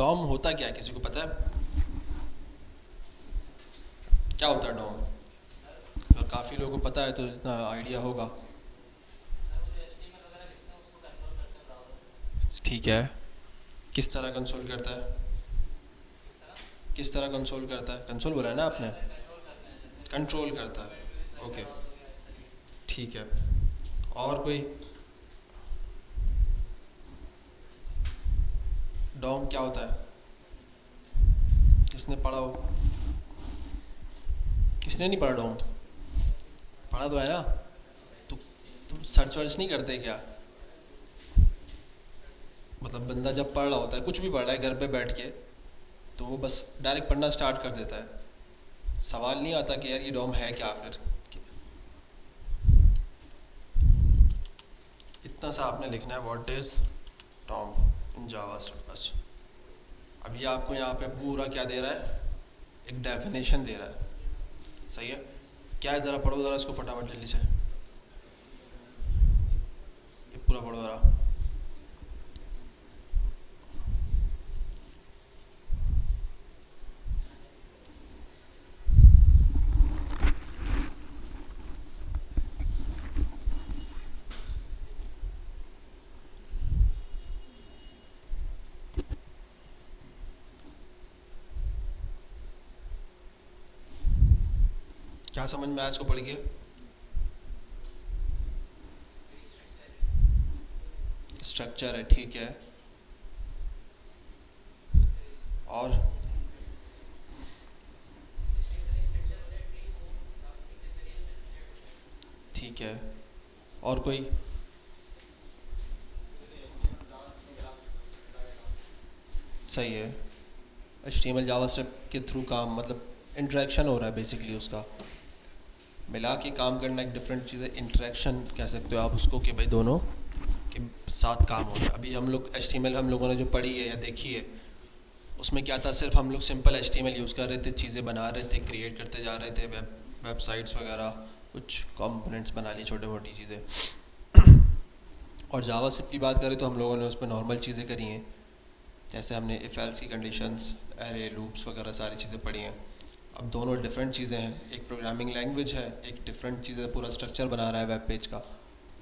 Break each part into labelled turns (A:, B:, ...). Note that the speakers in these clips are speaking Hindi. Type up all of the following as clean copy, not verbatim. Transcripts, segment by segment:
A: डॉम होता क्या है, किसी को पता है क्या होता है डॉम? अगर काफ़ी लोगों को पता है तो इतना आइडिया होगा। ठीक है, किस तरह कंसोल करता है? किस तरह कंसोल करता है? कंसोल बोला है ना आपने? कंट्रोल करता है, ओके ठीक है। और कोई? डॉम क्या होता है? किसने पढ़ा हो? किसने नहीं पढ़ा डॉम? पढ़ा तो है ना? तो तुम सर्च वर्च नहीं करते क्या? मतलब बंदा जब पढ़ रहा होता है, कुछ भी पढ़ रहा है घर पे बैठ के, तो वो बस डायरेक्ट पढ़ना स्टार्ट कर देता है। सवाल नहीं आता कि यार ये डॉम है क्या फिर। इतना सा आपने लिखना है, what is DOM in JavaScript बस। अब ये आपको यहाँ पे पूरा क्या दे रहा है, एक डेफिनेशन दे रहा है। सही है, क्या है ज़रा पढ़ो ज़रा इसको फटाफट जल्दी से, ये पूरा पढ़ो ज़रा। क्या समझ में आया इसको पढ़ के? स्ट्रक्चर है, ठीक है। और ठीक है, और कोई? सही है, HTML जावास्क्रिप्ट के थ्रू काम, मतलब इंटरेक्शन हो रहा है बेसिकली उसका, मिला के काम करना। एक डिफरेंट चीज़ है, इंटरेक्शन कह सकते हो आप उसको, कि भाई दोनों के साथ काम हो रहा है। अभी हम लोग HTML हम लोगों ने जो पढ़ी है या देखी है, उसमें क्या था, सिर्फ हम लोग सिंपल HTML यूज़ कर रहे थे, चीज़ें बना रहे थे, क्रिएट करते जा रहे थे, वेबसाइट्स वगैरह, कुछ कंपोनेंट्स बना ली, छोटे मोटी चीज़ें। और जावास्क्रिप्ट की बात करें तो हम लोगों ने उस पर नॉर्मल चीज़ें करी हैं, जैसे हमने इफ़ एल्स की कंडीशंस, एरे, लूप्स वगैरह सारी चीज़ें पढ़ी हैं। अब दोनों डिफरेंट चीज़ें हैं, एक प्रोग्रामिंग लैंग्वेज है, एक डिफरेंट चीज़ें, पूरा स्ट्रक्चर बना रहा है वेब पेज का।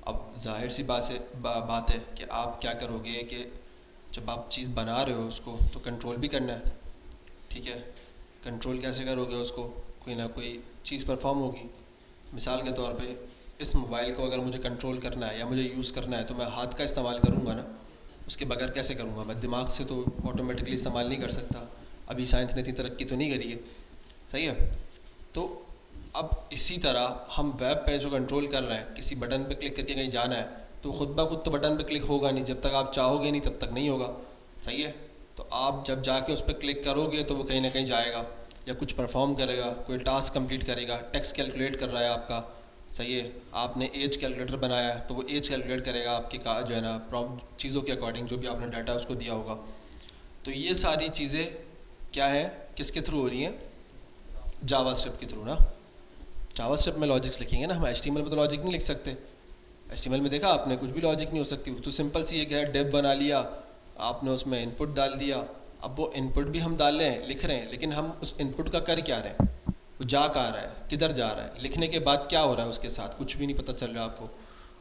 A: अब जाहिर सी बात है कि आप क्या करोगे कि जब आप चीज़ बना रहे हो उसको तो कंट्रोल भी करना है, ठीक है। कंट्रोल कैसे करोगे उसको, कोई ना कोई चीज़ परफॉर्म होगी। मिसाल के तौर पे इस मोबाइल को अगर मुझे कंट्रोल करना है या मुझे यूज़ करना है तो मैं हाथ का इस्तेमाल करूँगा ना, उसके बगैर कैसे करूँगा? मैं दिमाग से तो ऑटोमेटिकली इस्तेमाल नहीं कर सकता, अभी साइंस ने इतनी तरक्की तो नहीं करी है। सही है, तो अब इसी तरह हम वेब पेज को कंट्रोल कर रहे हैं, किसी बटन पे क्लिक करके कहीं जाना है तो खुद ब खुद तो बटन पे क्लिक होगा नहीं, जब तक आप चाहोगे नहीं तब तक नहीं होगा। सही है, तो आप जब जाके उस पर क्लिक करोगे तो वो कहीं ना कहीं जाएगा या कुछ परफॉर्म करेगा, कोई टास्क कंप्लीट करेगा, टेक्स्ट कैलकुलेट कर रहा है आपका। सही है, आपने एज कैलकुलेटर बनाया है तो वो एज कैलकुलेट करेगा आपकी का जो है ना प्रॉम्प्ट चीज़ों के अकॉर्डिंग, जो भी आपने डाटा उसको दिया होगा। तो ये सारी चीज़ें क्या है, किसके थ्रू हो रही हैं? जावास्क्रिप्ट के थ्रू ना। जावास्क्रिप्ट में लॉजिक्स लिखेंगे ना हम, HTML में तो लॉजिक नहीं लिख सकते। HTML में देखा आपने, कुछ भी लॉजिक नहीं हो सकती, वो तो सिंपल सी एक है, डेव बना लिया आपने, उसमें इनपुट डाल दिया। अब वो इनपुट भी हम डाल रहे हैं, लिख रहे हैं, लेकिन हम उस इनपुट का कर क्या रहे हैं, वो जा कहाँ रहा है, किधर जा रहा है, लिखने के बाद क्या हो रहा है उसके साथ, कुछ भी नहीं पता चल रहा आपको।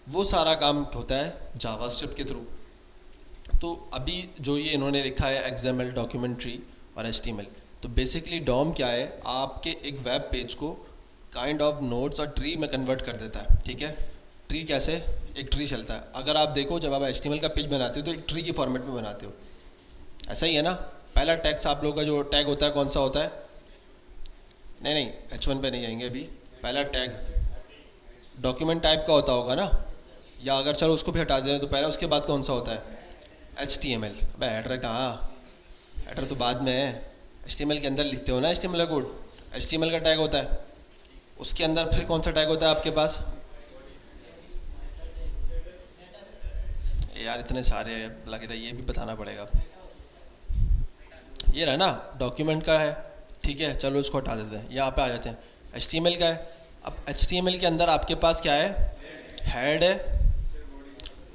A: वो सारा काम होता है जावास्क्रिप्ट के थ्रू। तो अभी जो ये इन्होंने लिखा है XML, डॉक्यूमेंट्री और HTML, तो बेसिकली डॉम क्या है, आपके एक वेब पेज को काइंड ऑफ नोड्स और ट्री में कन्वर्ट कर देता है, ठीक है। ट्री कैसे? एक ट्री चलता है, अगर आप देखो जब आप HTML का पेज बनाते हो तो एक ट्री की फॉर्मेट में बनाते हो, ऐसा ही है ना। पहला टैक्स आप लोगों का जो टैग होता है कौन सा होता है? नहीं नहीं, H1 पे नहीं जाएंगे अभी। पहला टैग डॉक्यूमेंट टाइप का होता होगा ना, या अगर चलो उसको भी हटा दें तो पहला उसके बाद कौन सा होता है? HTML। अबे हेडर कहाँ, हेडर तो बाद में है, HTML के अंदर लिखते हो ना HTML का कोड, HTML का टैग होता है। उसके अंदर फिर कौन सा टैग होता है आपके पास? यार इतने सारे लग रहे, ये भी बताना पड़ेगा। ये रहा ना, डॉक्यूमेंट का है, ठीक है, चलो इसको हटा देते हैं, यहाँ पे आ जाते हैं। HTML का है, अब HTML के अंदर आपके पास क्या है? हेड है,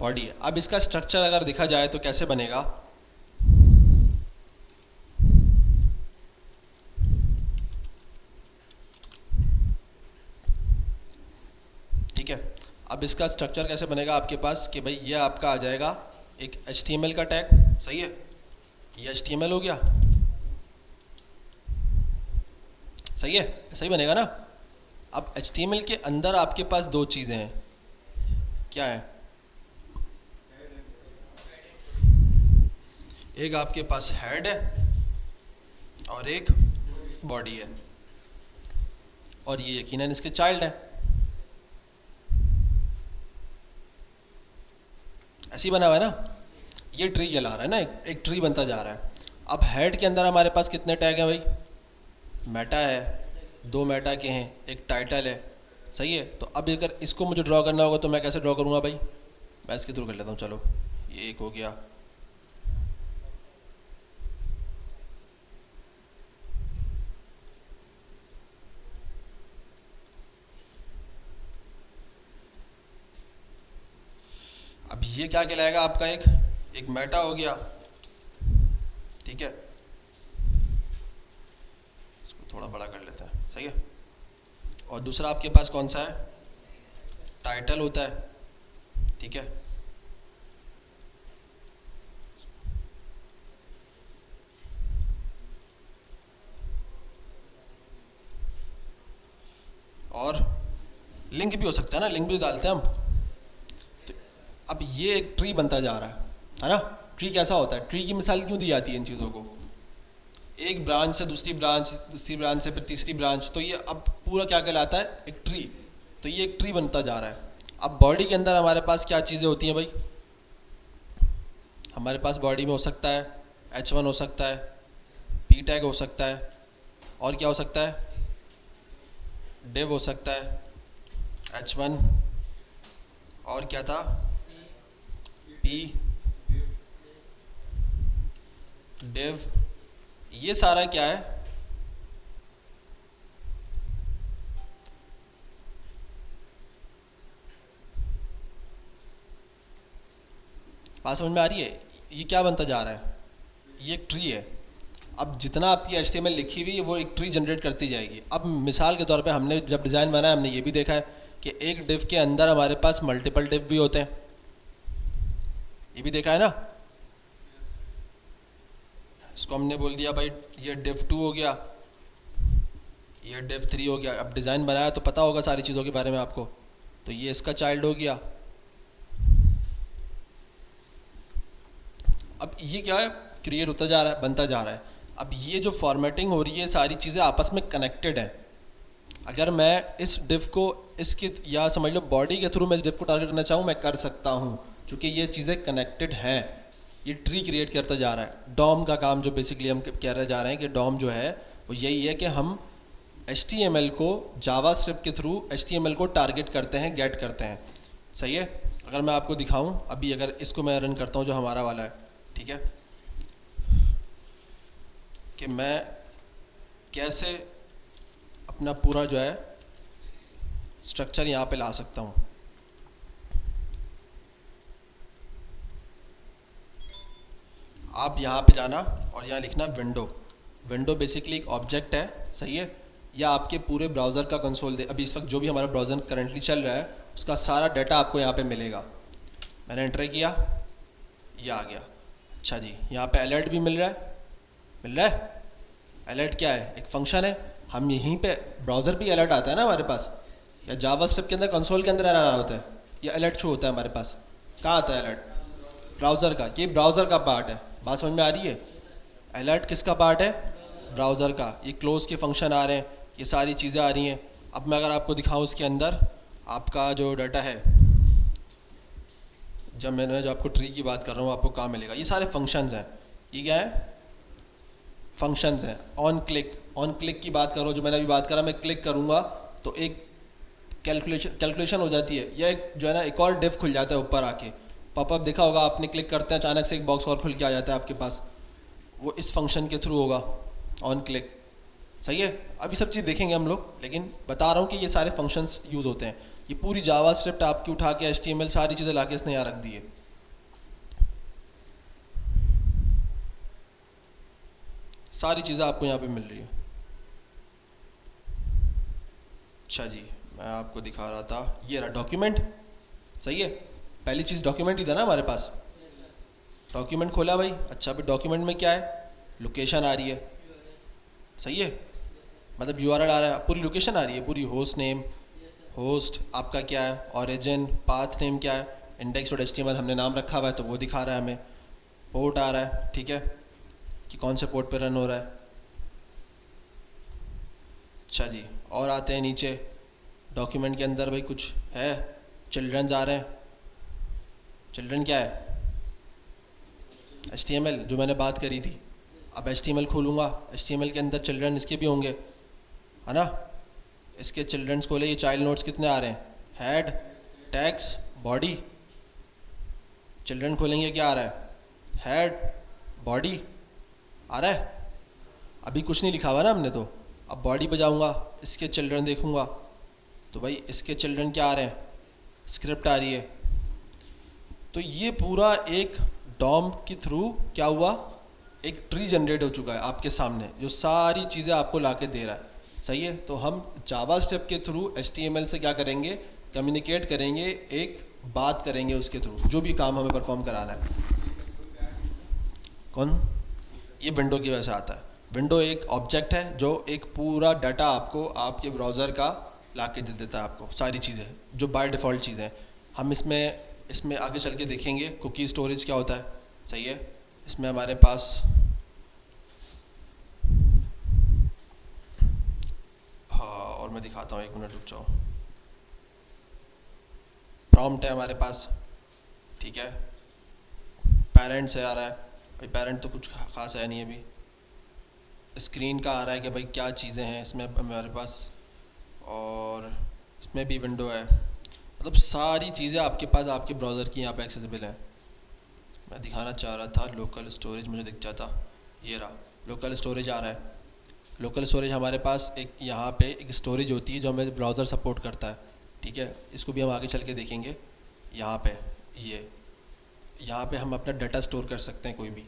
A: बॉडी है। अब इसका स्ट्रक्चर अगर देखा जाए तो कैसे बनेगा? अब इसका स्ट्रक्चर कैसे बनेगा आपके पास कि भाई ये आपका आ जाएगा एक HTML का टैग, सही है, ये HTML हो गया, सही है, सही बनेगा ना। अब HTML के अंदर आपके पास दो चीज़ें हैं, क्या है, एक आपके पास हेड है और एक बॉडी है, और ये यकीनन इसके चाइल्ड है। ऐसे ही बना हुआ है ना, ये ट्री कहला रहा है ना, एक ट्री बनता जा रहा है। अब हेड के अंदर हमारे पास कितने टैग हैं भाई, मेटा है, दो मेटा के हैं, एक टाइटल है, सही है। तो अब अगर इसको मुझे ड्रॉ करना होगा तो मैं कैसे ड्रॉ करूँगा भाई, मैं इसके थ्रू कर लेता हूँ, चलो ये एक हो गया, अब ये क्या कहलाएगा आपका, एक मेटा हो गया, ठीक है, इसको थोड़ा बड़ा कर लेते हैं, सही है। और दूसरा आपके पास कौन सा है, टाइटल होता है, ठीक है। और लिंक भी हो सकता है ना, लिंक भी डालते हैं हम। तो अब ये एक ट्री बनता जा रहा है ना। ट्री कैसा होता है, ट्री की मिसाल क्यों दी जाती है इन चीज़ों को, एक ब्रांच से दूसरी ब्रांच, दूसरी ब्रांच से फिर तीसरी ब्रांच, तो ये अब पूरा क्या कहलाता है, एक ट्री। तो ये एक ट्री बनता जा रहा है। अब बॉडी के अंदर हमारे पास क्या चीज़ें होती हैं भाई, हमारे पास बॉडी में हो सकता है H1 हो सकता है, P टैग हो सकता है, और क्या हो सकता है, डिव हो सकता है, H1 और क्या था, P, डिव, ये सारा क्या है, बात समझ में आ रही है, ये क्या बनता जा रहा है, ये एक ट्री है। अब जितना आपकी HTML लिखी हुई है वो एक ट्री जनरेट करती जाएगी। अब मिसाल के तौर पे हमने जब डिज़ाइन बनाया हमने ये भी देखा है कि एक डिव के अंदर हमारे पास मल्टीपल डिव भी होते हैं, ये भी देखा है ना। इसको हमने बोल दिया भाई ये डिव 2 हो गया, ये डिव 3 हो गया। अब डिज़ाइन बनाया तो पता होगा सारी चीज़ों के बारे में आपको, तो ये इसका चाइल्ड हो गया। अब ये क्या है, क्रिएट होता जा रहा है, बनता जा रहा है। अब ये जो फॉर्मेटिंग हो रही है सारी चीज़ें आपस में कनेक्टेड हैं। अगर मैं इस डिव को इसके या समझ लो बॉडी के थ्रू मैं इस डिव को टारगेट करना चाहूँ मैं कर सकता हूँ, क्योंकि ये चीज़ें कनेक्टेड हैं। ये ट्री क्रिएट करता जा रहा है। डॉम का काम जो बेसिकली हम कह रहे जा रहे हैं कि डॉम जो है वो यही है कि हम HTML को जावास्क्रिप्ट के थ्रू HTML को टारगेट करते हैं, गेट करते हैं, सही है। अगर मैं आपको दिखाऊं अभी, अगर इसको मैं रन करता हूं जो हमारा वाला है, ठीक है, कि मैं कैसे अपना पूरा जो है स्ट्रक्चर यहाँ पे ला सकता हूँ। आप यहाँ पे जाना और यहाँ लिखना विंडो। विंडो बेसिकली एक ऑब्जेक्ट है, सही है, या आपके पूरे ब्राउज़र का कंसोल दे। अभी इस वक्त जो भी हमारा ब्राउज़र करंटली चल रहा है उसका सारा डाटा आपको यहाँ पे मिलेगा। मैंने एंटर किया, ये आ गया। अच्छा जी, यहाँ पे अलर्ट भी मिल रहा है। अलर्ट क्या है, एक फंक्शन है। हम यहीं पे ब्राउज़र भी अलर्ट आता है ना हमारे पास, या जावास्क्रिप्ट के अंदर कंसोल के अंदर आ रहा होता है, ये अलर्ट शो होता है हमारे पास। कहाँ आता है अलर्ट, ब्राउज़र का। ये ब्राउज़र का पार्ट है, बात समझ में आ रही है। अलर्ट किसका पार्ट है, ब्राउज़र का। ये क्लोज के फंक्शन आ रहे हैं, ये सारी चीज़ें आ रही हैं। अब मैं अगर आपको दिखाऊं इसके अंदर आपका जो डाटा है, जब मैंने जो आपको ट्री की बात कर रहा हूँ आपको कहाँ मिलेगा, ये सारे फंक्शंस हैं। ये क्या है, फंक्शंस हैं। ऑन क्लिक की बात करो, जो मैंने अभी बात करा, मैं क्लिक करूँगा तो एक कैलकुलेशन हो जाती है, या एक जो है ना एक और डिव खुल जाता है ऊपर आके। पॉपअप देखा होगा आपने, क्लिक करते हैं अचानक से एक बॉक्स और खुल के आ जाता है आपके पास, वो इस फंक्शन के थ्रू होगा, ऑन क्लिक, सही है। अभी सब चीज़ देखेंगे हम लोग, लेकिन बता रहा हूँ कि ये सारे फंक्शंस यूज़ होते हैं। ये पूरी जावास्क्रिप्ट आपकी उठा के HTML सारी चीज़ें लाके इसने यहाँ रख दी है। सारी चीज़ें आपको यहाँ पे मिल रही है। अच्छा जी, मैं आपको दिखा रहा था, ये रहा डॉक्यूमेंट, सही है। पहली चीज़ डॉक्यूमेंट ही था ना हमारे पास, डॉक्यूमेंट खोला भाई। अच्छा भाई डॉक्यूमेंट में क्या है, लोकेशन आ रही है, सही है, मतलब यूआरएल आ रहा है, पूरी लोकेशन आ रही है, पूरी होस्ट नेम, होस्ट आपका क्या है, ओरिजिन, पाथ नेम क्या है, इंडेक्स डॉट एचटीएमएल हमने नाम रखा हुआ है तो वो दिखा रहा है हमें, पोर्ट आ रहा है, ठीक है, कि कौन से पोर्ट पे रन हो रहा है। अच्छा जी, और आते हैं नीचे, डॉक्यूमेंट के अंदर भाई कुछ है, चिल्ड्रंस आ रहे हैं, चिल्ड्रन क्या है, HTML जो मैंने बात करी थी। अब HTML खोलूँगा, HTML के अंदर चिल्ड्रन इसके भी होंगे, है ना, इसके चिल्ड्रंस खोले, ये चाइल्ड नोट्स कितने आ रहे हैं, हेड, टैग्स, बॉडी। चिल्ड्रन खोलेंगे क्या आ रहा है, हेड, बॉडी आ रहा है, अभी कुछ नहीं लिखा हुआ ना हमने तो। अब बॉडी पे जाऊँगा, इसके चिल्ड्रन देखूँगा तो भाई इसके चिल्ड्रन क्या आ रहे हैं, स्क्रिप्ट आ रही है। तो ये पूरा एक डॉम के थ्रू क्या हुआ, एक ट्री जनरेट हो चुका है आपके सामने, जो सारी चीज़ें आपको ला के दे रहा है, सही है। तो हम जावास्क्रिप्ट के थ्रू HTML से क्या करेंगे, कम्युनिकेट करेंगे, एक बात करेंगे उसके थ्रू, जो भी काम हमें परफॉर्म कराना है। कौन, ये विंडो की वजह से आता है। विंडो एक ऑब्जेक्ट है जो एक पूरा डाटा आपको आपके ब्राउज़र का ला के दे देता है, आपको सारी चीज़ें जो बाय डिफ़ॉल्ट चीज़ें हैं। हम इसमें आगे चल के देखेंगे कुकी स्टोरेज क्या होता है, सही है। इसमें हमारे पास हाँ, और मैं दिखाता हूँ, एक मिनट रुक जाओ। प्रॉम्प्ट है हमारे पास, ठीक है, पेरेंट से आ रहा है भाई, पेरेंट तो कुछ खास है नहीं अभी। स्क्रीन का आ रहा है कि भाई क्या चीज़ें हैं इसमें हमारे पास, और इसमें भी विंडो है, मतलब सारी चीज़ें आपके पास आपके ब्राउज़र की यहाँ पे एक्सेसिबल है। मैं दिखाना चाह रहा था लोकल स्टोरेज, मुझे दिख जाता, ये रहा लोकल स्टोरेज आ रहा है। लोकल स्टोरेज हमारे पास एक यहाँ पे एक स्टोरेज होती है जो हमें ब्राउज़र सपोर्ट करता है, ठीक है, इसको भी हम आगे चल के देखेंगे। यहाँ पे ये यहाँ पे हम अपना डाटा स्टोर कर सकते हैं कोई भी,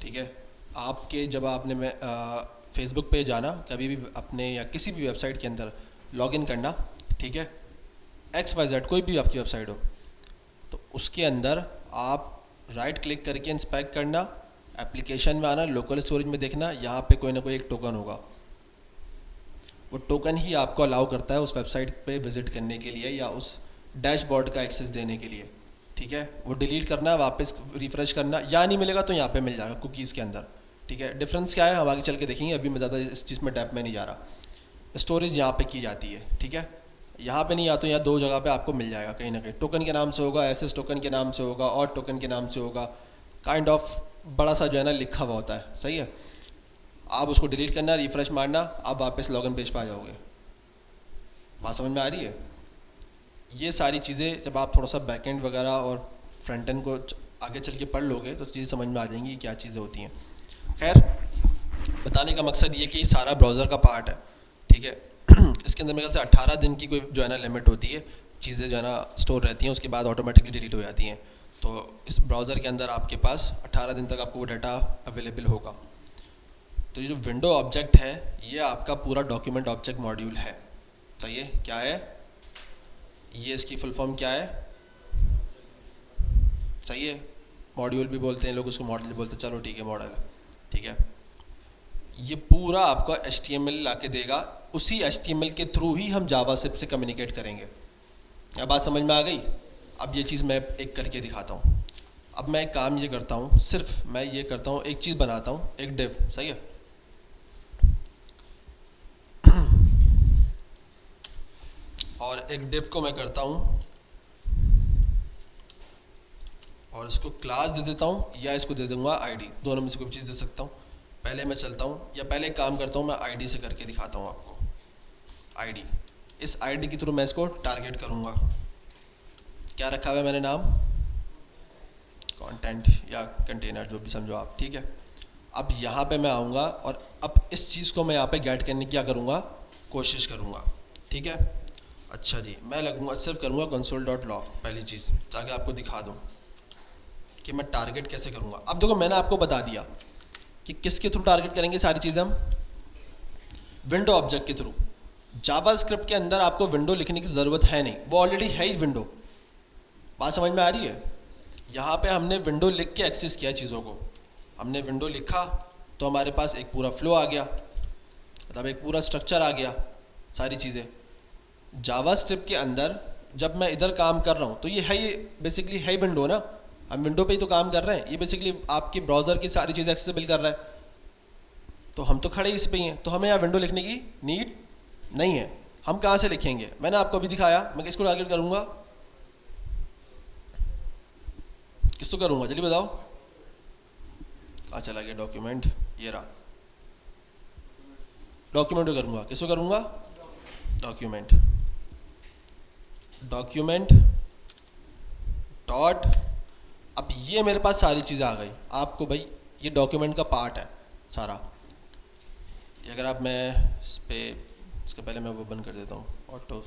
A: ठीक है। आपके जब आपने फेसबुक पे जाना कभी भी अपने या किसी भी वेबसाइट के अंदर लॉगिन करना, ठीक है, XYZ कोई भी आपकी वेबसाइट हो, तो उसके अंदर आप राइट क्लिक करके इंस्पेक्ट करना, एप्लीकेशन में आना, लोकल स्टोरेज में देखना, यहाँ पे कोई ना कोई एक टोकन होगा, वो टोकन ही आपको अलाउ करता है उस वेबसाइट पे विजिट करने के लिए या उस डैशबोर्ड का एक्सेस देने के लिए, ठीक है। वो डिलीट करना, वापस रिफ्रेश करना, या नहीं मिलेगा तो यहाँ पे मिल जाएगा कुकीज़ के अंदर, ठीक है। डिफरेंस क्या है हम आगे चल के देखेंगे, अभी मैं ज़्यादा इस चीज़ में डेप्थ में नहीं जा रहा। स्टोरेज यहाँ पे की जाती है, ठीक है, यहाँ पे नहीं, या तो यहाँ दो जगह पे आपको मिल जाएगा, कहीं ना कहीं टोकन के नाम से होगा, एसएस टोकन के नाम से होगा, और टोकन के नाम से होगा, काइंड ऑफ बड़ा सा जो है ना लिखा हुआ होता है, सही है। आप उसको डिलीट करना, रिफ्रेश मारना, आप वापस लॉगिन पेज पर आ जाओगे। बात समझ में आ रही है। ये सारी चीज़ें जब आप थोड़ा सा बैकएंड वगैरह और फ्रंट एंड को आगे चल के पढ़ लोगे तो चीज़ें समझ में आ जाएंगी क्या चीज़ें होती हैं। खैर, बताने का मकसद ये कि ये सारा ब्राउज़र का पार्ट है, ठीक है। इसके अंदर मेरे ख्याल से 18 दिन की कोई जो है ना लिमिट होती है, चीज़ें जो है ना स्टोर रहती हैं, उसके बाद ऑटोमेटिकली डिलीट हो जाती हैं। तो इस ब्राउज़र के अंदर आपके पास 18 दिन तक आपको वो डाटा अवेलेबल होगा। तो ये जो विंडो ऑब्जेक्ट है ये आपका पूरा डॉक्यूमेंट ऑब्जेक्ट मॉड्यूल है, सही है। क्या है ये, इसकी फुल फॉर्म क्या है, सही है, मॉड्यूल भी बोलते हैं लोग उसको, मॉडल बोलते हैं, चलो ठीक है, मॉडल, ठीक है। ये पूरा आपका HTML ला के देगा, उसी HTML के थ्रू ही हम जावास्क्रिप्ट से कम्युनिकेट करेंगे। क्या बात समझ में आ गई। अब ये चीज़ मैं एक करके दिखाता हूँ। अब मैं एक काम ये करता हूँ, सिर्फ मैं ये करता हूँ, एक चीज़ बनाता हूँ, एक डिव, सही है। और एक डिव को मैं करता हूँ और इसको क्लास दे देता हूँ, या इसको दे दूँगा ID, दोनों में से कोई चीज़ दे सकता हूँ। पहले मैं चलता हूँ, या पहले एक काम करता हूँ, मैं ID से करके दिखाता हूँ आपको। ID, इस ID के थ्रू मैं इसको टारगेट करूँगा। क्या रखा हुआ है मैंने नाम, कंटेंट या कंटेनर, जो भी समझो आप, ठीक है। अब यहाँ पे मैं आऊँगा और अब इस चीज़ को मैं यहाँ पे गेट करने की क्या करूँगा, कोशिश करूँगा, ठीक है। अच्छा जी, मैं लगूँगा सिर्फ करूँगा console.log, पहली चीज़, ताकि आपको दिखा दूँ कि मैं टारगेट कैसे करूँगा। अब देखो मैंने आपको बता दिया कि किसके थ्रू टारगेट करेंगे सारी चीज़ें हम, विंडो ऑब्जेक्ट के थ्रू। जावास्क्रिप्ट के अंदर आपको विंडो लिखने की ज़रूरत है नहीं, वो ऑलरेडी है ही विंडो, बात समझ में आ रही है? यहाँ पे हमने विंडो लिख के एक्सेस किया चीज़ों को। हमने विंडो लिखा तो हमारे पास एक पूरा फ्लो आ गया, मतलब एक पूरा स्ट्रक्चर आ गया, सारी चीज़ें। जावास्क्रिप्ट के अंदर जब मैं इधर काम कर रहा हूँ तो ये है, ये बेसिकली है विंडो ना, हम विंडो पे ही तो काम कर रहे हैं। ये बेसिकली आपकी ब्राउज़र की सारी चीज़ें एक्सेसिबल कर रहा है, तो हम तो खड़े इस पे ही हैं, तो हमें यहाँ विंडो लिखने की नीड नहीं है। हम कहाँ से लिखेंगे? मैंने आपको अभी दिखाया, मैं किसको टारगेट करूँगा, किसको करूँगा जल्दी बताओ। कहाँ चला गया डॉक्यूमेंट? ये रहा, डॉक्यूमेंट को करूँगा। किसको करूँगा? डॉक्यूमेंट। डॉक्यूमेंट डॉट, अब ये मेरे पास सारी चीज़ें आ गई। आपको भाई ये डॉक्यूमेंट का पार्ट है सारा। ये अगर आप, मैं इस पे, इसके पहले मैं वो बंद कर देता हूँ, ऑटो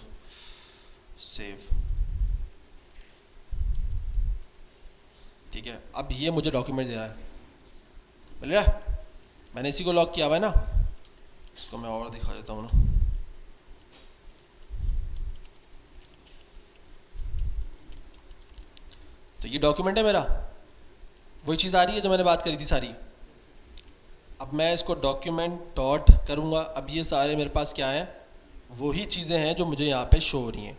A: सेव, ठीक है। अब ये मुझे डॉक्यूमेंट दे रहा है, मिल रहा है? मैंने इसी को लॉक किया हुआ है ना, इसको मैं और दिखा देता हूँ ना। तो ये डॉक्यूमेंट है मेरा, वही चीज़ आ रही है जो मैंने बात करी थी सारी। अब मैं इसको डॉक्यूमेंट डॉट करूँगा, अब ये सारे मेरे पास क्या है, वही चीज़ें हैं जो मुझे यहाँ पे शो हो रही हैं।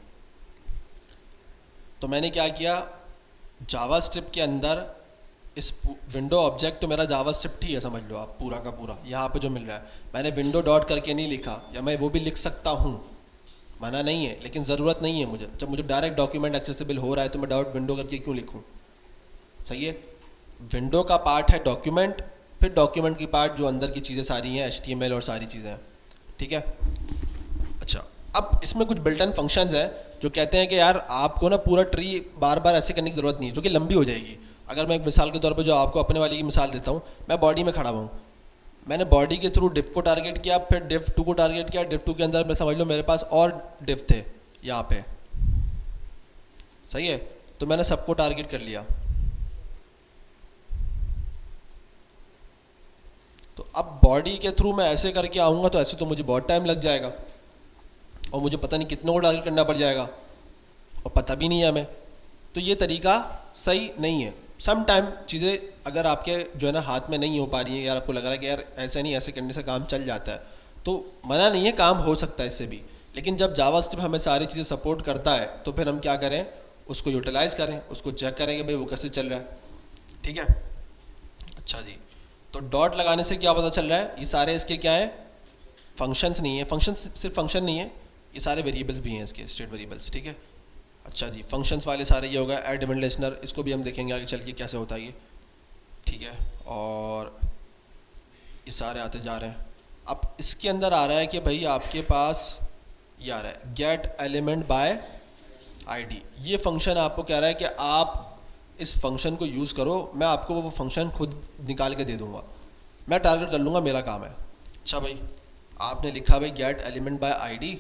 A: तो मैंने क्या किया, जावास्क्रिप्ट के अंदर इस विंडो ऑब्जेक्ट तो मेरा जावास्क्रिप्ट ही है, समझ लो आप, पूरा का पूरा यहाँ पे जो मिल रहा है। मैंने विंडो डॉट करके नहीं लिखा, या मैं वो भी लिख सकता हूँ, मना नहीं है, लेकिन ज़रूरत नहीं है मुझे। जब मुझे डायरेक्ट डॉक्यूमेंट एक्सेसिबल हो रहा है तो मैं डॉट विंडो करके क्यों लिखूँ? सही है। विंडो का पार्ट है डॉक्यूमेंट, फिर डॉक्यूमेंट की पार्ट जो अंदर की चीज़ें सारी हैं, HTML और सारी चीज़ें हैं, ठीक है। अच्छा, अब इसमें कुछ बिल्ट इन फंक्शंस हैं जो कहते हैं कि यार आपको ना पूरा ट्री बार बार ऐसे करने की ज़रूरत नहीं है, जो कि लंबी हो जाएगी। अगर मैं एक मिसाल के तौर पर जो आपको अपने वाली की मिसाल देता हूँ, मैं बॉडी में खड़ा हूँ, मैंने बॉडी के थ्रू डिव को टारगेट किया, फिर डिव 2 को टारगेट किया, डिव 2 के अंदर मैं समझ लो मेरे पास और डिव थे यहाँ पे, सही है। तो मैंने सबको टारगेट कर लिया। तो अब बॉडी के थ्रू मैं ऐसे करके आऊँगा तो ऐसे तो मुझे बहुत टाइम लग जाएगा, और मुझे पता नहीं कितनों को टारगेट करना पड़ जाएगा, और पता भी नहीं है हमें। तो ये तरीका सही नहीं है। सम टाइम चीज़ें अगर आपके जो है ना हाथ में नहीं हो पा रही है, यार आपको लग रहा है कि यार ऐसे नहीं, ऐसे करने से काम चल जाता है, तो मना नहीं है, काम हो सकता है इससे भी। लेकिन जब जावास्क्रिप्ट हमें सारी चीज़ें सपोर्ट करता है तो फिर हम क्या करें, उसको यूटिलाइज़ करें, उसको चेक करें कि भाई वो कैसे चल रहा है, ठीक है। अच्छा जी, तो डॉट लगाने से क्या पता चल रहा है, ये सारे इसके क्या है, फंक्शंस नहीं है। फंक्शन सिर्फ फंक्शन नहीं है, ये सारे वेरिएबल्स भी हैं इसके, स्टेट वेरिएबल्स, ठीक है। अच्छा जी, फंक्शंस वाले सारे ये होगा। ऐड इवेंट लिस्टनर, इसको भी हम देखेंगे आगे चल के कैसे होता है ये, ठीक है। और ये सारे आते जा रहे हैं। अब इसके अंदर आ रहा है कि भाई आपके पास ये आ रहा है गेट एलिमेंट बाय आईडी। ये फंक्शन आपको कह रहा है कि आप इस फंक्शन को यूज़ करो, मैं आपको वो फंक्शन खुद निकाल के दे दूंगा, मैं टारगेट कर लूँगा, मेरा काम है। अच्छा भाई, आपने लिखा भाई गेट एलिमेंट बाय आईडी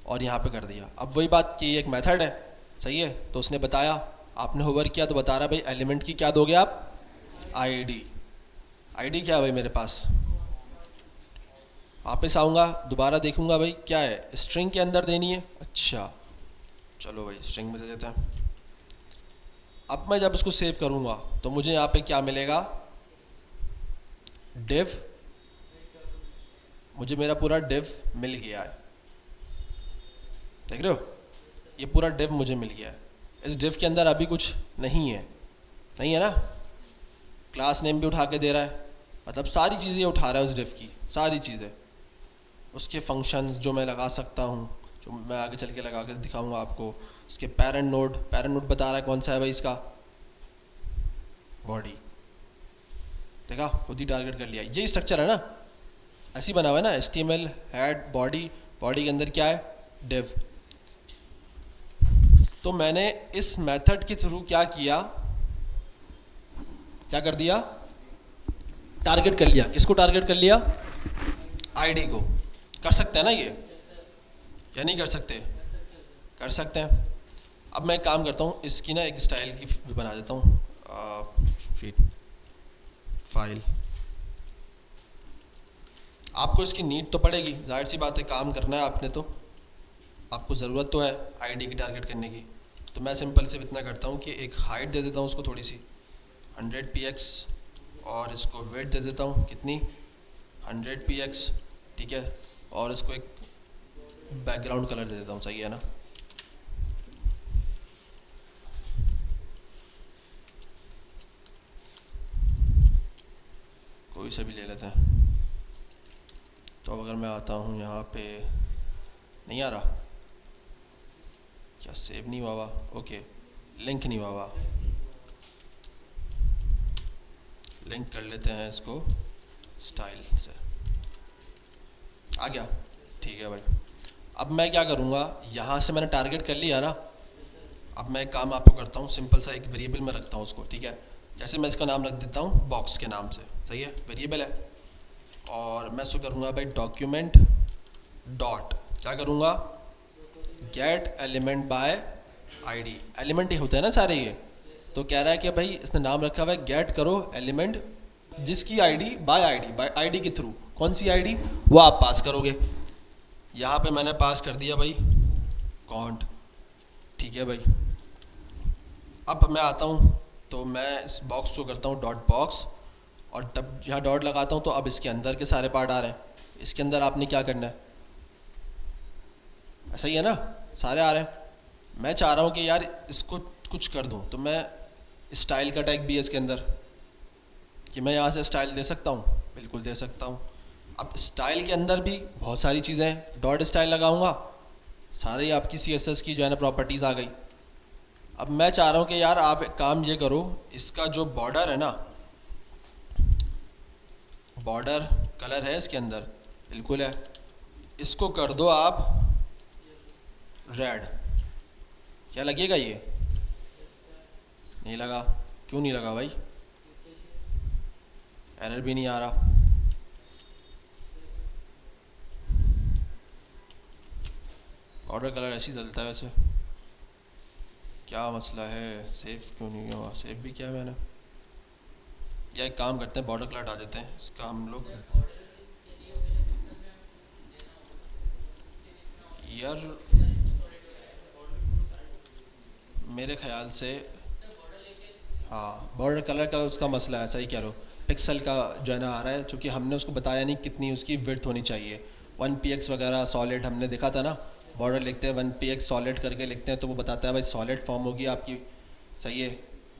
A: और यहाँ पे कर दिया। अब वही बात कि एक मेथड है, सही है, तो उसने बताया, आपने होवर किया तो बता रहा भाई एलिमेंट की क्या दोगे आप, आईडी। आईडी क्या है भाई मेरे पास, वापस आऊँगा दोबारा देखूँगा भाई क्या है, स्ट्रिंग के अंदर देनी है। अच्छा चलो भाई स्ट्रिंग में दे देते हैं। अब मैं जब इसको सेव करूँगा तो मुझे यहाँ पे क्या मिलेगा, डिव, मुझे मेरा पूरा डिव मिल गया है, देख रहे हो, ये पूरा डिव मुझे मिल गया है। इस डिव के अंदर अभी कुछ नहीं है, नहीं है ना, क्लास नेम भी उठा के दे रहा है, मतलब सारी चीज़ें उठा रहा है उस डिव की, सारी चीज़ें, उसके फंक्शंस जो मैं लगा सकता हूँ, जो मैं आगे चल के लगा के दिखाऊंगा आपको। इसके पैरेंट नोड बता रहा है कौन सा है भाई, इसका बॉडी, देखा, खुद ही टारगेट कर लिया। ये स्ट्रक्चर है ना, ऐसी बना हुआ है ना, HTML हेड बॉडी, बॉडी के अंदर क्या है, डिव। तो मैंने इस मेथड के थ्रू क्या किया, क्या कर दिया, टारगेट कर लिया। किसको टारगेट कर लिया, आईडी को। कर सकते हैं ना ये, या नहीं कर सकते, कर सकते हैं। अब मैं एक काम करता हूँ, इसकी ना एक स्टाइल की भी बना देता हूँ, फाइल। आपको इसकी नीड तो पड़ेगी, जाहिर सी बात है, काम करना है आपने, तो आपको ज़रूरत तो है आईडी की टारगेट करने की। तो मैं सिंपल से इतना करता हूँ कि एक हाइट दे देता हूँ उसको थोड़ी सी 100 px, और इसको वेट दे देता हूँ कितनी 100 px, ठीक है, और इसको एक बैकग्राउंड कलर दे देता हूँ, सही है ना। कोई सा भी ले लेते हैं। तो अब अगर मैं आता हूँ यहाँ पे, नहीं आ रहा क्या, सेव नहीं हुआ हुआ, ओके, लिंक नहीं हुआ हुआ, लिंक कर लेते हैं इसको स्टाइल से, आ गया, ठीक है भाई। अब मैं क्या करूँगा, यहाँ से मैंने टारगेट कर लिया ना, अब मैं एक काम आपको करता हूँ, सिंपल सा एक वेरिएबल में रखता हूँ उसको, ठीक है। जैसे मैं इसका नाम रख देता हूँ बॉक्स के नाम से, सही है, वेरिएबल है, और मैं इसको करूँगा भाई डॉक्यूमेंट डॉट, क्या करूँगा, get element by ID, element ही होते हैं ना सारे ये, तो कह रहा है कि भाई इसने नाम रखा हुआ है गेट करो एलिमेंट जिसकी आईडी बाय आईडी के थ्रू, कौन सी आईडी, वो आप पास करोगे। यहाँ पे मैंने पास कर दिया भाई कॉन्ट, ठीक है भाई। अब मैं आता हूँ तो मैं इस बॉक्स को करता हूँ डॉट बॉक्स, और तब यहाँ डॉट लगाता हूँ तो अब इसके अंदर के सारे पार्ट आ रहे हैं। इसके अंदर आपने क्या करना है, ऐसा ही है ना, सारे आ रहे हैं। मैं चाह रहा हूँ कि यार इसको कुछ कर दूँ, तो मैं स्टाइल का टैग भी है इसके अंदर, कि मैं यहाँ से स्टाइल दे सकता हूँ, बिल्कुल दे सकता हूँ। अब स्टाइल के अंदर भी बहुत सारी चीज़ें हैं, डॉट स्टाइल लगाऊंगा, सारे ही आपकी CSS की जो है ना प्रॉपर्टीज़ आ गई। अब मैं चाह रहा हूँ कि यार आप एक काम ये करो, इसका जो बॉर्डर है ना, बॉर्डर कलर है इसके अंदर, बिल्कुल है, इसको कर दो आप रेड। क्या लगेगा ये, नहीं लगा, क्यों नहीं लगा भाई, एरर भी नहीं आ रहा। ऑर्डर कलर ऐसे ही डलता है वैसे, क्या मसला है, सेव क्यों नहीं हुआ, सेव भी किया मैंने। या एक काम करते हैं बॉर्डर कलर हटा देते हैं इसका हम लोग, यार मेरे ख्याल से हाँ बॉर्डर कलर का उसका मसला है, सही कह रहे हो, पिक्सल का जो है ना आ रहा है, क्योंकि हमने उसको बताया नहीं कितनी उसकी विड्थ होनी चाहिए। 1px वगैरह सॉलिड हमने देखा था ना, बॉर्डर लिखते हैं 1px सॉलिड करके लिखते हैं तो वो बताता है भाई सॉलिड फॉर्म होगी आपकी, सही है,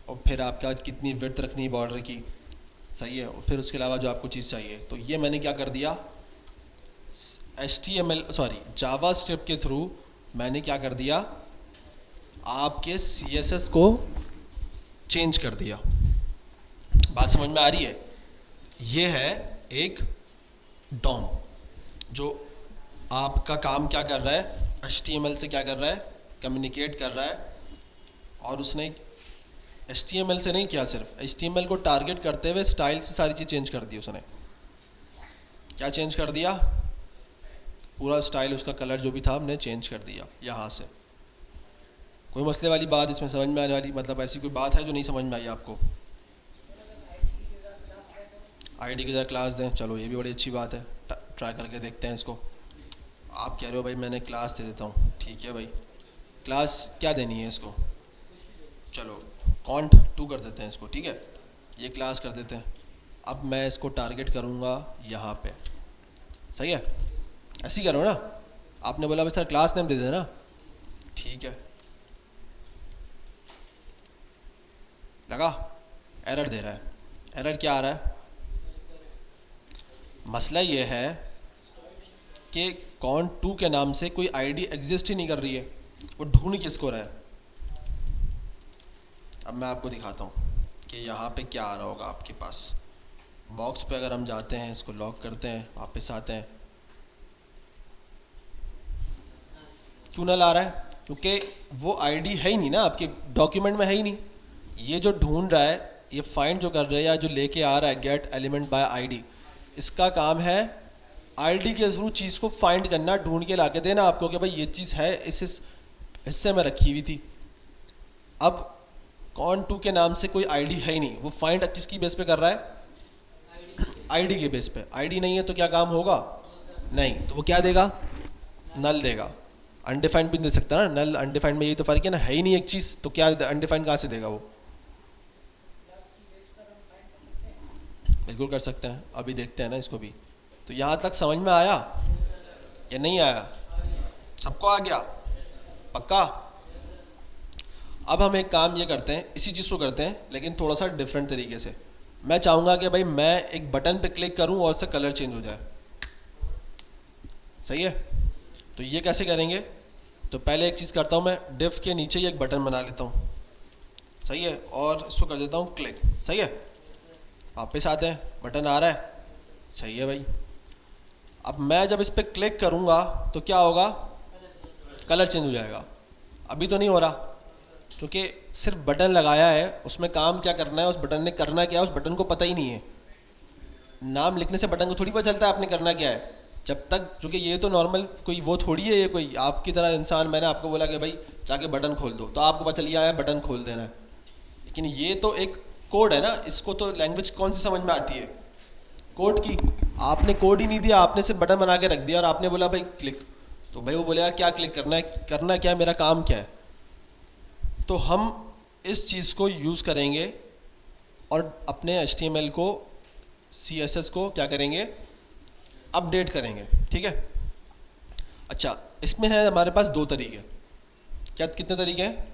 A: और फिर आपका कितनी विड्थ रखनी है बॉर्डर की, सही है, और फिर उसके अलावा जो आपको चीज़ चाहिए। तो ये मैंने क्या कर दिया, जावा स्क्रिप्ट के थ्रू मैंने क्या कर दिया, आपके CSS को चेंज कर दिया। बात समझ में आ रही है, ये है एक डॉम जो आपका काम क्या कर रहा है, HTML से क्या कर रहा है, कम्युनिकेट कर रहा है, और उसने HTML से नहीं किया, सिर्फ HTML को टारगेट करते हुए स्टाइल से सारी चीज़ चेंज कर दी उसने। क्या चेंज कर दिया, पूरा स्टाइल, उसका कलर जो भी था हमने चेंज कर दिया यहाँ से। कोई मसले वाली बात इसमें समझ में आने वाली, मतलब ऐसी कोई बात है जो नहीं समझ में आई आपको, आईडी की जगह क्लास दें, चलो ये भी बड़ी अच्छी बात है, ट्राई करके देखते हैं इसको। आप कह रहे हो भाई मैंने क्लास दे देता हूँ, ठीक है भाई, क्लास क्या देनी है इसको, चलो कॉन्ट 2 कर देते हैं इसको, ठीक है, ये क्लास कर देते हैं। अब मैं इसको टारगेट करूँगा यहाँ पे, सही है, ऐसे ही करो ना, आपने बोला भाई सर क्लास नेम दे देना, ठीक है, लगा, एरर दे रहा है, एरर क्या आ रहा है, मसला ये है कि count2 के नाम से कोई आईडी एग्जिस्ट ही नहीं कर रही है, वो ढूंढ किसको रहा है। अब मैं आपको दिखाता हूँ कि यहाँ पे क्या आ रहा होगा आपके पास। बॉक्स पे अगर हम जाते हैं, इसको लॉक करते हैं, वापस आते हैं, क्यों ना ला रहा है, क्योंकि वो आईडी है ही नहीं ना, आपके डॉक्यूमेंट में है ही नहीं। ये जो ढूंढ रहा है, ये फाइंड जो कर रहा है या जो लेके आ रहा है गेट एलिमेंट बाय आईडी, इसका काम है आईडी के थ्रू चीज़ को फाइंड करना, ढूंढ के लाके देना आपको कि भाई ये चीज़ है इस हिस्से में रखी हुई थी। अब count2 के नाम से कोई आईडी है ही नहीं, वो फाइंड किसकी बेस पे कर रहा है, आईडी के बेस पे। आईडी नहीं है तो क्या काम होगा, नहीं, तो वो क्या देगा, नल देगा। अनडिफाइंड भी नहीं दे सकता ना, नल अनडिफाइंड में यही तो फ़र्क है ना, है ही नहीं एक चीज़, तो क्या अनडिफाइंड कहाँ से देगा वो? बिल्कुल कर सकते हैं, अभी देखते हैं ना इसको भी। तो यहाँ तक समझ में आया या नहीं आया? सबको आ गया? पक्का? अब हम एक काम ये करते हैं, इसी चीज़ को करते हैं लेकिन थोड़ा सा डिफरेंट तरीके से। मैं चाहूँगा कि भाई मैं एक बटन पे क्लिक करूँ और उससे कलर चेंज हो जाए। सही है? तो ये कैसे करेंगे? तो पहले एक चीज़ करता हूँ, मैं डिफ के नीचे ही एक बटन बना लेता हूँ। सही है? और इसको कर देता हूँ क्लिक। सही है? वापस आते हैं, बटन आ रहा है। सही है भाई। अब मैं जब इस पर क्लिक करूँगा तो क्या होगा? कलर चेंज हो जाएगा। अभी तो नहीं हो रहा क्योंकि सिर्फ बटन लगाया है, उसमें काम क्या करना है, उस बटन ने करना क्या है, उस बटन को पता ही नहीं है। नाम लिखने से बटन को थोड़ी पता चलता है आपने करना क्या है, जब तक, क्योंकि ये तो नॉर्मल कोई वो थोड़ी है, ये कोई आपकी तरह इंसान, मैंने आपको बोला कि भाई जाके बटन खोल दो तो आपको पता चल गया है बटन खोल देना है। लेकिन ये तो एक कोड है ना, इसको तो लैंग्वेज कौन सी समझ में आती है? कोड की। आपने कोड ही नहीं दिया, आपने सिर्फ बटन बना के रख दिया और आपने बोला भाई क्लिक। तो भाई वो बोलेगा क्या क्लिक करना है, करना क्या है, मेरा काम क्या है? तो हम इस चीज़ को यूज़ करेंगे और अपने HTML को, CSS को क्या करेंगे? अपडेट करेंगे। ठीक है? अच्छा, इसमें है हमारे पास दो तरीके। क्या, कितने तरीके हैं?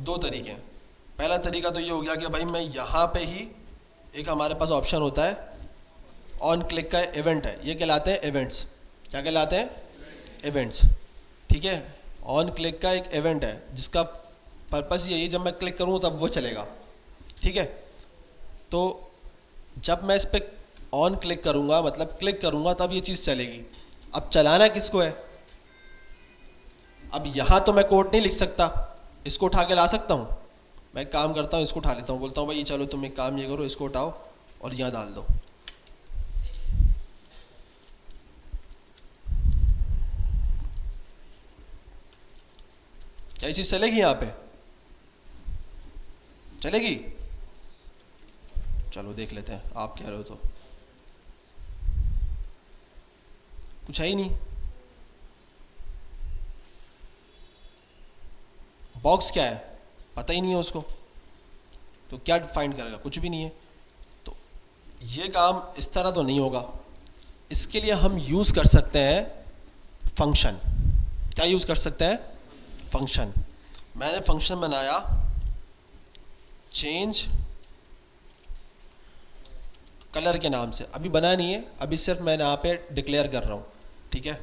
A: दो तरीके हैं। पहला तरीका तो ये हो गया कि भाई मैं यहाँ पे ही, एक हमारे पास ऑप्शन होता है ऑन क्लिक का इवेंट है, ये कहलाते हैं इवेंट्स। क्या कहलाते हैं? इवेंट्स। ठीक है? ऑन क्लिक का एक इवेंट है जिसका पर्पस यही है, जब मैं क्लिक करूँ तब वो चलेगा। ठीक है? तो जब मैं इस पर ऑन क्लिक करूँगा, मतलब क्लिक करूँगा, तब ये चीज़ चलेगी। अब चलाना किसको है? अब यहाँ तो मैं कोड नहीं लिख सकता, इसको उठा के ला सकता हूँ। मैं एक काम करता हूँ, इसको उठा लेता हूँ, बोलता हूँ भाई चलो तुम एक काम ये करो, इसको उठाओ और यहाँ डाल दो। क्या ये चीज़ चलेगी? यहाँ पे चलेगी? चलो देख लेते हैं, आप कह रहे हो तो। कुछ है ही नहीं। बॉक्स क्या है पता ही नहीं है उसको, तो क्या फाइंड करेगा? कुछ भी नहीं है। तो ये काम इस तरह तो नहीं होगा। इसके लिए हम यूज़ कर सकते हैं फंक्शन। क्या यूज़ कर सकते हैं? फंक्शन। मैंने फंक्शन बनाया चेंज कलर के नाम से, अभी बना नहीं है, अभी सिर्फ मैं यहाँ पे डिक्लेयर कर रहा हूँ। ठीक है?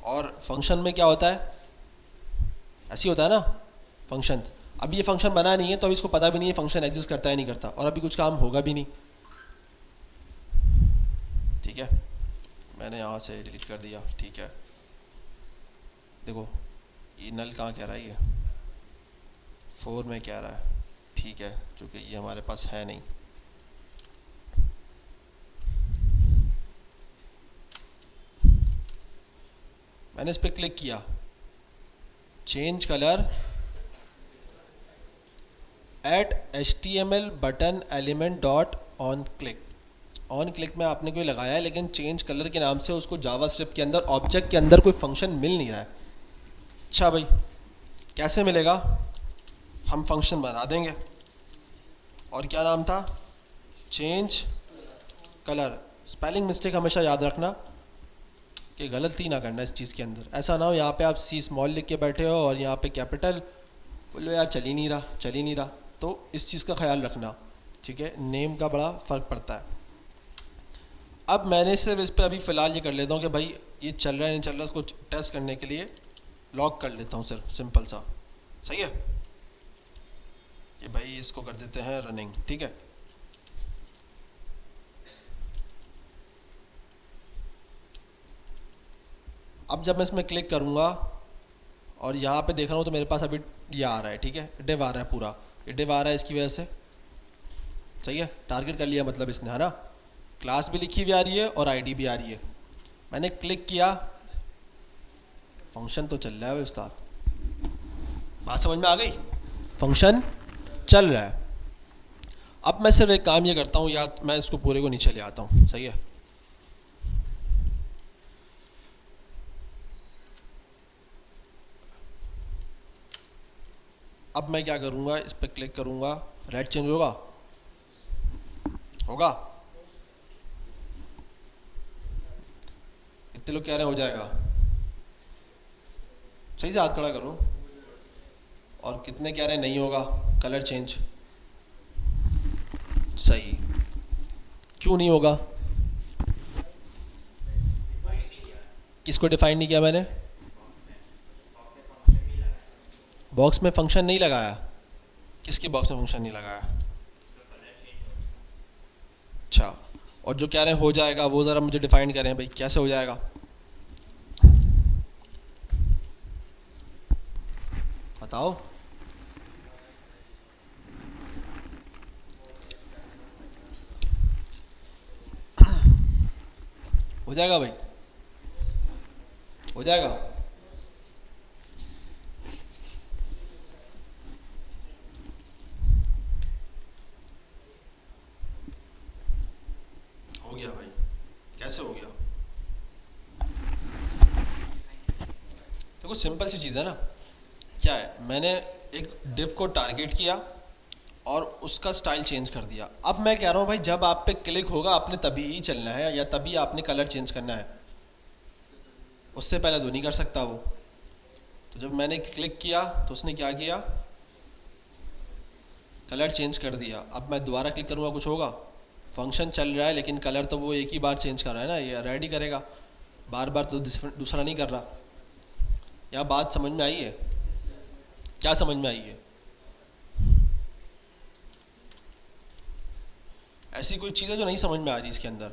A: और फंक्शन में क्या होता है? ऐसे ही होता है ना फंक्शन। अभी ये फंक्शन बना नहीं है तो अभी इसको पता भी नहीं है फंक्शन एग्जिस्ट करता है नहीं करता, और अभी कुछ काम होगा भी नहीं। ठीक है? मैंने यहाँ से डिलीट कर दिया। ठीक है? देखो ये नल कहाँ कह रहा है, ये 4 में कह रहा है। ठीक है, क्योंकि ये हमारे पास है नहीं। मैंने इस पर क्लिक किया, change colour at HTML button element dot on click. On click में आपने कोई लगाया है, लेकिन चेंज कलर के नाम से उसको जावास्क्रिप्ट के अंदर, ऑब्जेक्ट के अंदर कोई फंक्शन मिल नहीं रहा है। अच्छा भाई, कैसे मिलेगा? हम फंक्शन बना देंगे। और क्या नाम था? Change colour. स्पेलिंग मिस्टेक हमेशा याद रखना कि गलती ना करना इस चीज़ के अंदर। ऐसा ना हो यहाँ पे आप C स्मॉल लिख के बैठे हो और यहाँ पे कैपिटल, बोलो यार चल ही नहीं रहा, चल ही नहीं रहा। तो इस चीज़ का ख्याल रखना। ठीक है? नेम का बड़ा फ़र्क पड़ता है। अब मैंने सिर्फ इस पर अभी फ़िलहाल ये कर लेता हूँ कि भाई ये चल रहा है नहीं चल रहा, इसको टेस्ट करने के लिए लॉक कर लेता हूँ सिर्फ, सिंपल सा। सही है? ये भाई इसको कर देते हैं रनिंग। ठीक है? अब जब मैं इसमें क्लिक करूँगा और यहाँ पे देख रहा हूँ तो मेरे पास अभी ये आ रहा है। ठीक है? डिव आ रहा है पूरा, ये डिव आ रहा है इसकी वजह से। सही है? टारगेट कर लिया मतलब इसने, है ना? क्लास भी लिखी हुई आ रही है और आईडी भी आ रही है। मैंने क्लिक किया, फंक्शन तो चल रहा है उस्ताद। बात समझ में आ गई? फंक्शन चल रहा है। अब मैं सिर्फ एक काम ये करता हूँ, या मैं इसको पूरे को नीचे ले आता हूँ। सही है? अब मैं क्या करूँगा, इस पर क्लिक करूँगा, रेड चेंज होगा, होगा? कितने लोग कह रहे हैं हो जाएगा? सही से हाथ खड़ा करो। और कितने कह रहे हैं नहीं होगा कलर चेंज? सही। क्यों नहीं होगा? किसको डिफाइन नहीं किया मैंने? बॉक्स में फंक्शन नहीं लगाया। किसके बॉक्स में फंक्शन नहीं लगाया? अच्छा, और जो कह रहे हैं हो जाएगा वो ज़रा मुझे डिफाइन करें भाई, कैसे हो जाएगा? बताओ। हो जाएगा भाई, हो जाएगा। हो गया भाई, कैसे हो गया? देखो सिंपल सी चीज़ है ना। क्या है, मैंने एक डिव को टारगेट किया और उसका स्टाइल चेंज कर दिया। अब मैं कह रहा हूँ भाई जब आप पे क्लिक होगा आपने तभी ही चलना है, या तभी आपने कलर चेंज करना है, उससे पहले तो नहीं कर सकता वो। तो जब मैंने क्लिक किया तो उसने क्या किया, कलर चेंज कर दिया। अब मैं दोबारा क्लिक करूँगा, कुछ होगा? फंक्शन चल रहा है लेकिन कलर तो वो एक ही बार चेंज कर रहा है ना, ये रेड ही करेगा, बार बार तो दूसरा नहीं कर रहा। यहाँ बात समझ में आई है? क्या समझ में आई है? ऐसी कोई चीज़ है जो नहीं समझ में आ रही इसके अंदर?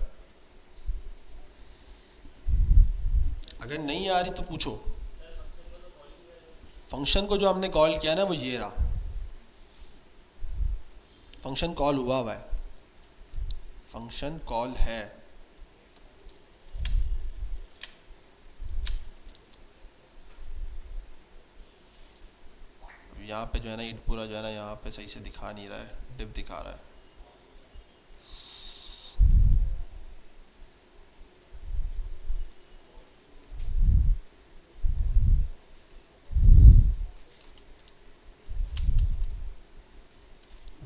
A: अगर नहीं आ रही तो पूछो। फंक्शन को जो हमने कॉल किया ना वो ये रहा, फंक्शन कॉल हुआ है, फंक्शन कॉल है। यहाँ पे जो है ना ये पूरा जो है ना यहाँ पे सही से दिखा नहीं रहा है, डिव दिखा रहा है।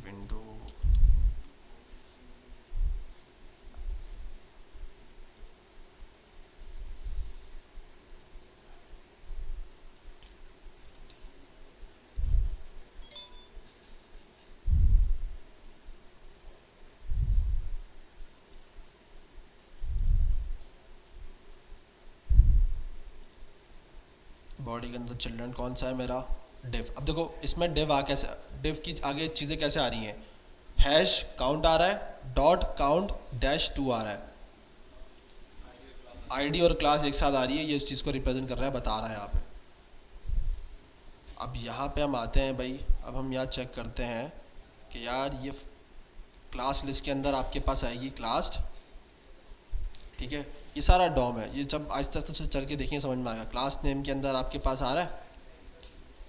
A: विंडो, बॉडी के अंदर चिल्ड्रन कौन सा है मेरा? डिव। अब देखो इसमें डिव आ कैसे, डिव की आगे चीज़ें कैसे आ रही हैं? हैश काउंट आ रहा है, डॉट काउंट डैश 2 आ रहा है, आईडी और क्लास एक साथ आ रही है, ये इस चीज़ को रिप्रेजेंट कर रहा है, बता रहा है यहाँ पे। अब यहाँ पे हम आते हैं भाई, अब हम यहाँ चेक करते हैं कि यार ये क्लास लिस्ट के अंदर आपके पास आएगी क्लास, ठीक है, ये सारा डॉम है। ये जब आहिस्ता आहिस्ता से चल के देखिए समझ में आएगा। क्लास नेम के अंदर आपके पास आ रहा है,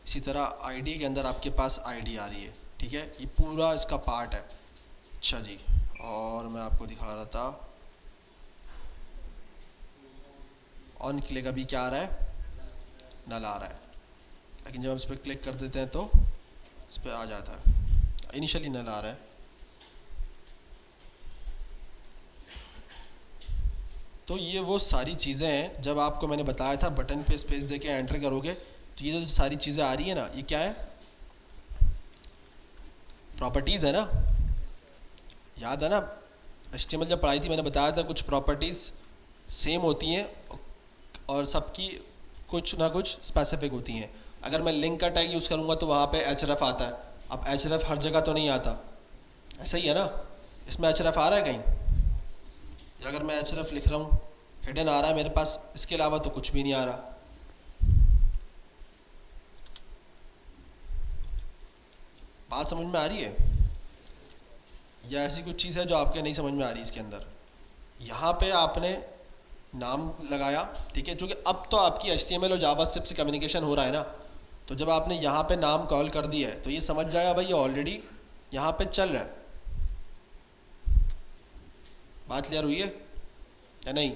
A: इसी तरह आईडी के अंदर आपके पास आईडी आ रही है, ठीक है, ये पूरा इसका पार्ट है। अच्छा जी, और मैं आपको दिखा रहा था ऑन क्लिक अभी क्या आ रहा है, नल आ रहा है, लेकिन जब हम इस पर क्लिक कर देते हैं तो इस पर आ जाता है, इनिशियली नल आ रहा है। तो ये वो सारी चीज़ें हैं जब आपको मैंने बताया था बटन पे स्पेस देके एंटर करोगे तो ये जो सारी चीज़ें आ रही है ना, ये क्या है? प्रॉपर्टीज़ है ना, याद है ना? HTML जब पढ़ाई थी मैंने बताया था कुछ प्रॉपर्टीज़ सेम होती हैं और सबकी कुछ ना कुछ स्पेसिफिक होती हैं। अगर मैं लिंक का टैग यूज़ करूँगा तो वहाँ पे href आता है। अब href हर जगह तो नहीं आता, ऐसा ही है ना? इसमें href आ रहा है कहीं? अगर मैं href लिख रहा हूँ, हिडन आ रहा है मेरे पास, इसके अलावा तो कुछ भी नहीं आ रहा। बात समझ में आ रही है? या ऐसी कुछ चीज़ है जो आपके नहीं समझ में आ रही इसके अंदर? यहाँ पे आपने नाम लगाया, ठीक है, जो कि अब तो आपकी HTML और जावास्क्रिप्ट से कम्युनिकेशन हो रहा है ना, तो जब आपने यहाँ पे नाम कॉल कर दिया है तो ये समझ जाएगा भाई ये ऑलरेडी यहाँ पे चल रहा है। बात क्लियर हुई है या नहीं?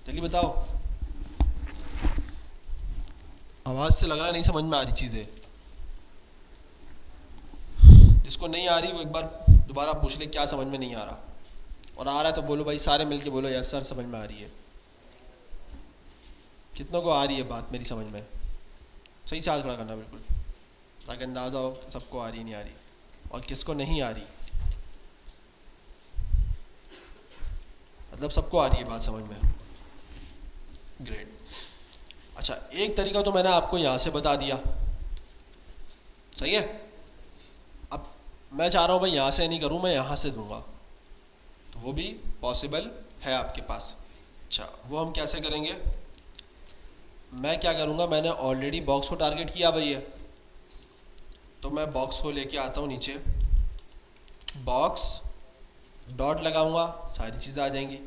A: जल्दी बताओ। आवाज़ से लग रहा है नहीं समझ में आ रही चीज़ें। जिसको नहीं आ रही वो एक बार दोबारा पूछ ले क्या समझ में नहीं आ रहा, और आ रहा है तो बोलो भाई, सारे मिलके बोलो यस सर समझ में आ रही है। कितनों को आ रही है बात मेरी समझ में? सही से हाथ खड़ा करना बिल्कुल, ताकि अंदाज़ा हो कि सबको आ रही नहीं आ रही, और किसको नहीं आ रही, मतलब सबको आ रही है बात समझ में। ग्रेट। अच्छा, एक तरीका तो मैंने आपको यहाँ से बता दिया, सही है। अब मैं चाह रहा हूँ भाई यहाँ से नहीं करूँ, मैं यहाँ से दूंगा, तो वो भी पॉसिबल है आपके पास। अच्छा, वो हम कैसे करेंगे? मैं क्या करूँगा, मैंने ऑलरेडी बॉक्स को टारगेट किया भैया, तो मैं बॉक्स को लेके आता हूँ नीचे, बॉक्स डॉट लगाऊंगा, सारी चीज़ें आ जाएंगी।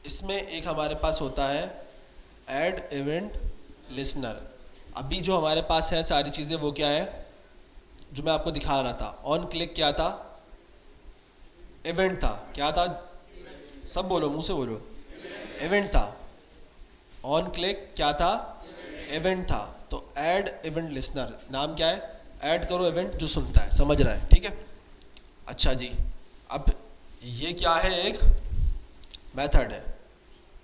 A: इसमें एक हमारे पास होता है ऐड इवेंट लिसनर। अभी जो हमारे पास है सारी चीज़ें वो क्या है, जो मैं आपको दिखा रहा था। ऑन क्लिक क्या था? इवेंट था। क्या था? सब बोलो, मुंह से बोलो। इवेंट था। ऑन क्लिक क्या था? इवेंट था। तो ऐड इवेंट लिसनर, नाम क्या है? ऐड करो इवेंट जो सुनता है, समझ रहा है? ठीक है। अच्छा जी, अब ये क्या है? एक मेथड है।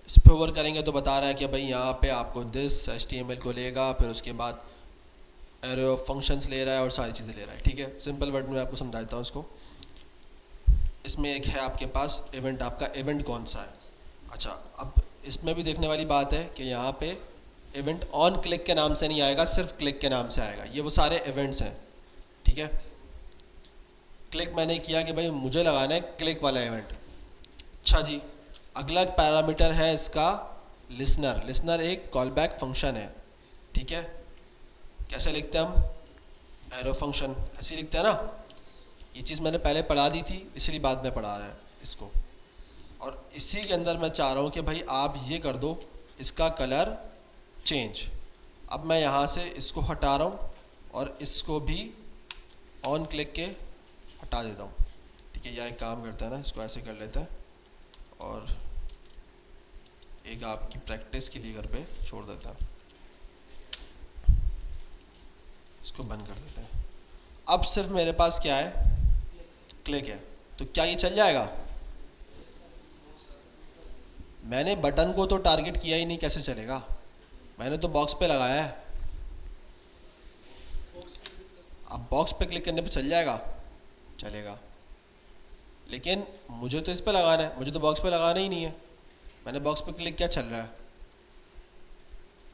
A: इस पे ओवर करेंगे तो बता रहा है कि भाई यहाँ पे आपको दिस HTML को लेगा, फिर उसके बाद एरे ऑफ फंक्शंस ले रहा है और सारी चीज़ें ले रहा है। ठीक है, सिंपल वर्ड में आपको समझा देता हूँ इसको। इसमें एक है आपके पास इवेंट, आपका इवेंट कौन सा है। अच्छा, अब इसमें भी देखने वाली बात है कि यहाँ पे इवेंट ऑन क्लिक के नाम से नहीं आएगा, सिर्फ क्लिक के नाम से आएगा। ये वो सारे इवेंट्स हैं, ठीक है। क्लिक मैंने किया कि भाई मुझे लगाना है क्लिक वाला इवेंट। अच्छा जी, अगला पैरामीटर है इसका लिसनर। लिसनर एक कॉल बैक फंक्शन है, ठीक है। कैसे लिखते हैं हम? एरो फंक्शन, ऐसे ही लिखते हैं ना। ये चीज़ मैंने पहले पढ़ा दी थी, इसलिए बाद में पढ़ा है इसको। और इसी के अंदर मैं चाह रहा हूँ कि भाई आप ये कर दो, इसका कलर चेंज। अब मैं यहाँ से इसको हटा रहा हूँ और इसको भी ऑन क्लिक के हटा देता हूँ, ठीक है। या एक काम करते हैं ना, इसको ऐसे कर लेते हैं और एक आपकी प्रैक्टिस के लिए घर पे छोड़ देता हैं, इसको बंद कर देते हैं। अब सिर्फ मेरे पास क्या है? क्लिक है। तो क्या ये चल जाएगा? मैंने बटन को तो टारगेट किया ही नहीं, कैसे चलेगा? मैंने तो बॉक्स पे लगाया है। अब बॉक्स पे क्लिक करने पे चल जाएगा? चलेगा, लेकिन मुझे तो इस पे लगाना है, मुझे तो बॉक्स पे लगाना ही नहीं है। मैंने बॉक्स पे क्लिक किया, चल रहा है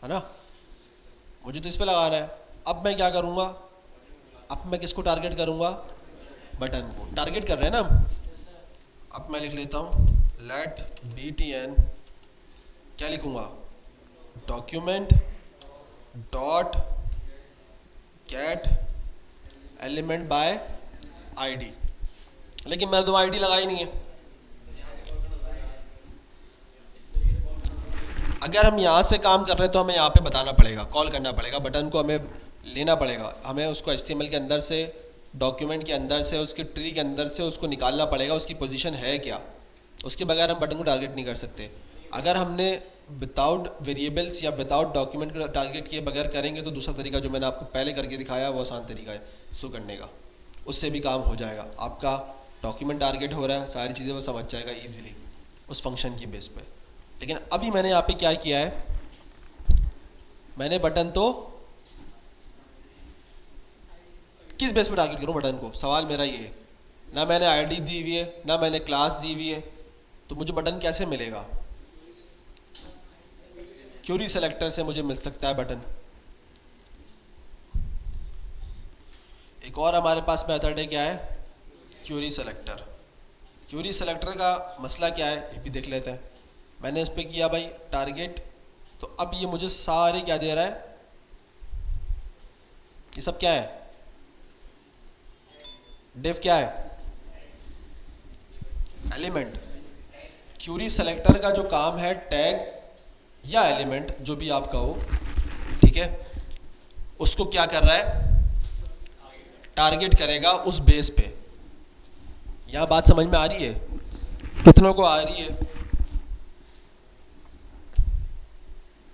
A: ना। मुझे तो इस पे लगाना है। अब मैं क्या करूँगा? अब मैं किसको टारगेट करूँगा? बटन को टारगेट कर रहे हैं ना हम। अब मैं लिख लेता हूँ लेट btn, क्या लिखूँगा? Document dot gate element by ID. लेकिन मैंने तो आईडी लगाई नहीं है। अगर हम यहाँ से काम कर रहे हैं तो हमें यहाँ पे बताना पड़ेगा, कॉल करना पड़ेगा, बटन को हमें लेना पड़ेगा, हमें उसको HTML के अंदर से, डॉक्यूमेंट के अंदर से, उसके ट्री के अंदर से उसको निकालना पड़ेगा, उसकी पोजीशन है क्या। उसके बगैर हम बटन को टारगेट नहीं कर सकते। अगर हमने विदाउट वेरिएबल्स या विदाउट डॉक्यूमेंट को टारगेट किए बगैर करेंगे तो दूसरा तरीका जो मैंने आपको पहले करके दिखाया वो आसान तरीका है इसको करने का, उससे भी काम हो जाएगा। आपका डॉक्यूमेंट टारगेट हो रहा है, सारी चीज़ें वो समझ जाएगा ईजिली उस फंक्शन की बेस पे। लेकिन अभी मैंने यहाँ पे क्या किया है, मैंने बटन तो किस बेस पे टारगेट करूँ बटन को, सवाल मेरा ये है। ना मैंने आईडी दी हुई है, ना मैंने क्लास दी हुई है, तो मुझे बटन कैसे मिलेगा? क्यूरी सेलेक्टर से मुझे मिल सकता है बटन। एक और हमारे पास मेथड है, क्या है? Curie selector. क्यूरी सेलेक्टर का मसला क्या है ये भी देख लेते हैं। मैंने इस पर किया भाई टारगेट, तो अब ये मुझे सारे क्या दे रहा है? ये सब क्या है? डिव क्या है? एलिमेंट। क्यूरी सेलेक्टर का जो काम है, टैग या एलिमेंट जो भी आप कहो, ठीक है, उसको क्या कर रहा है? टारगेट करेगा उस बेस पे। यहां बात समझ में आ रही है? कितनों को आ रही है?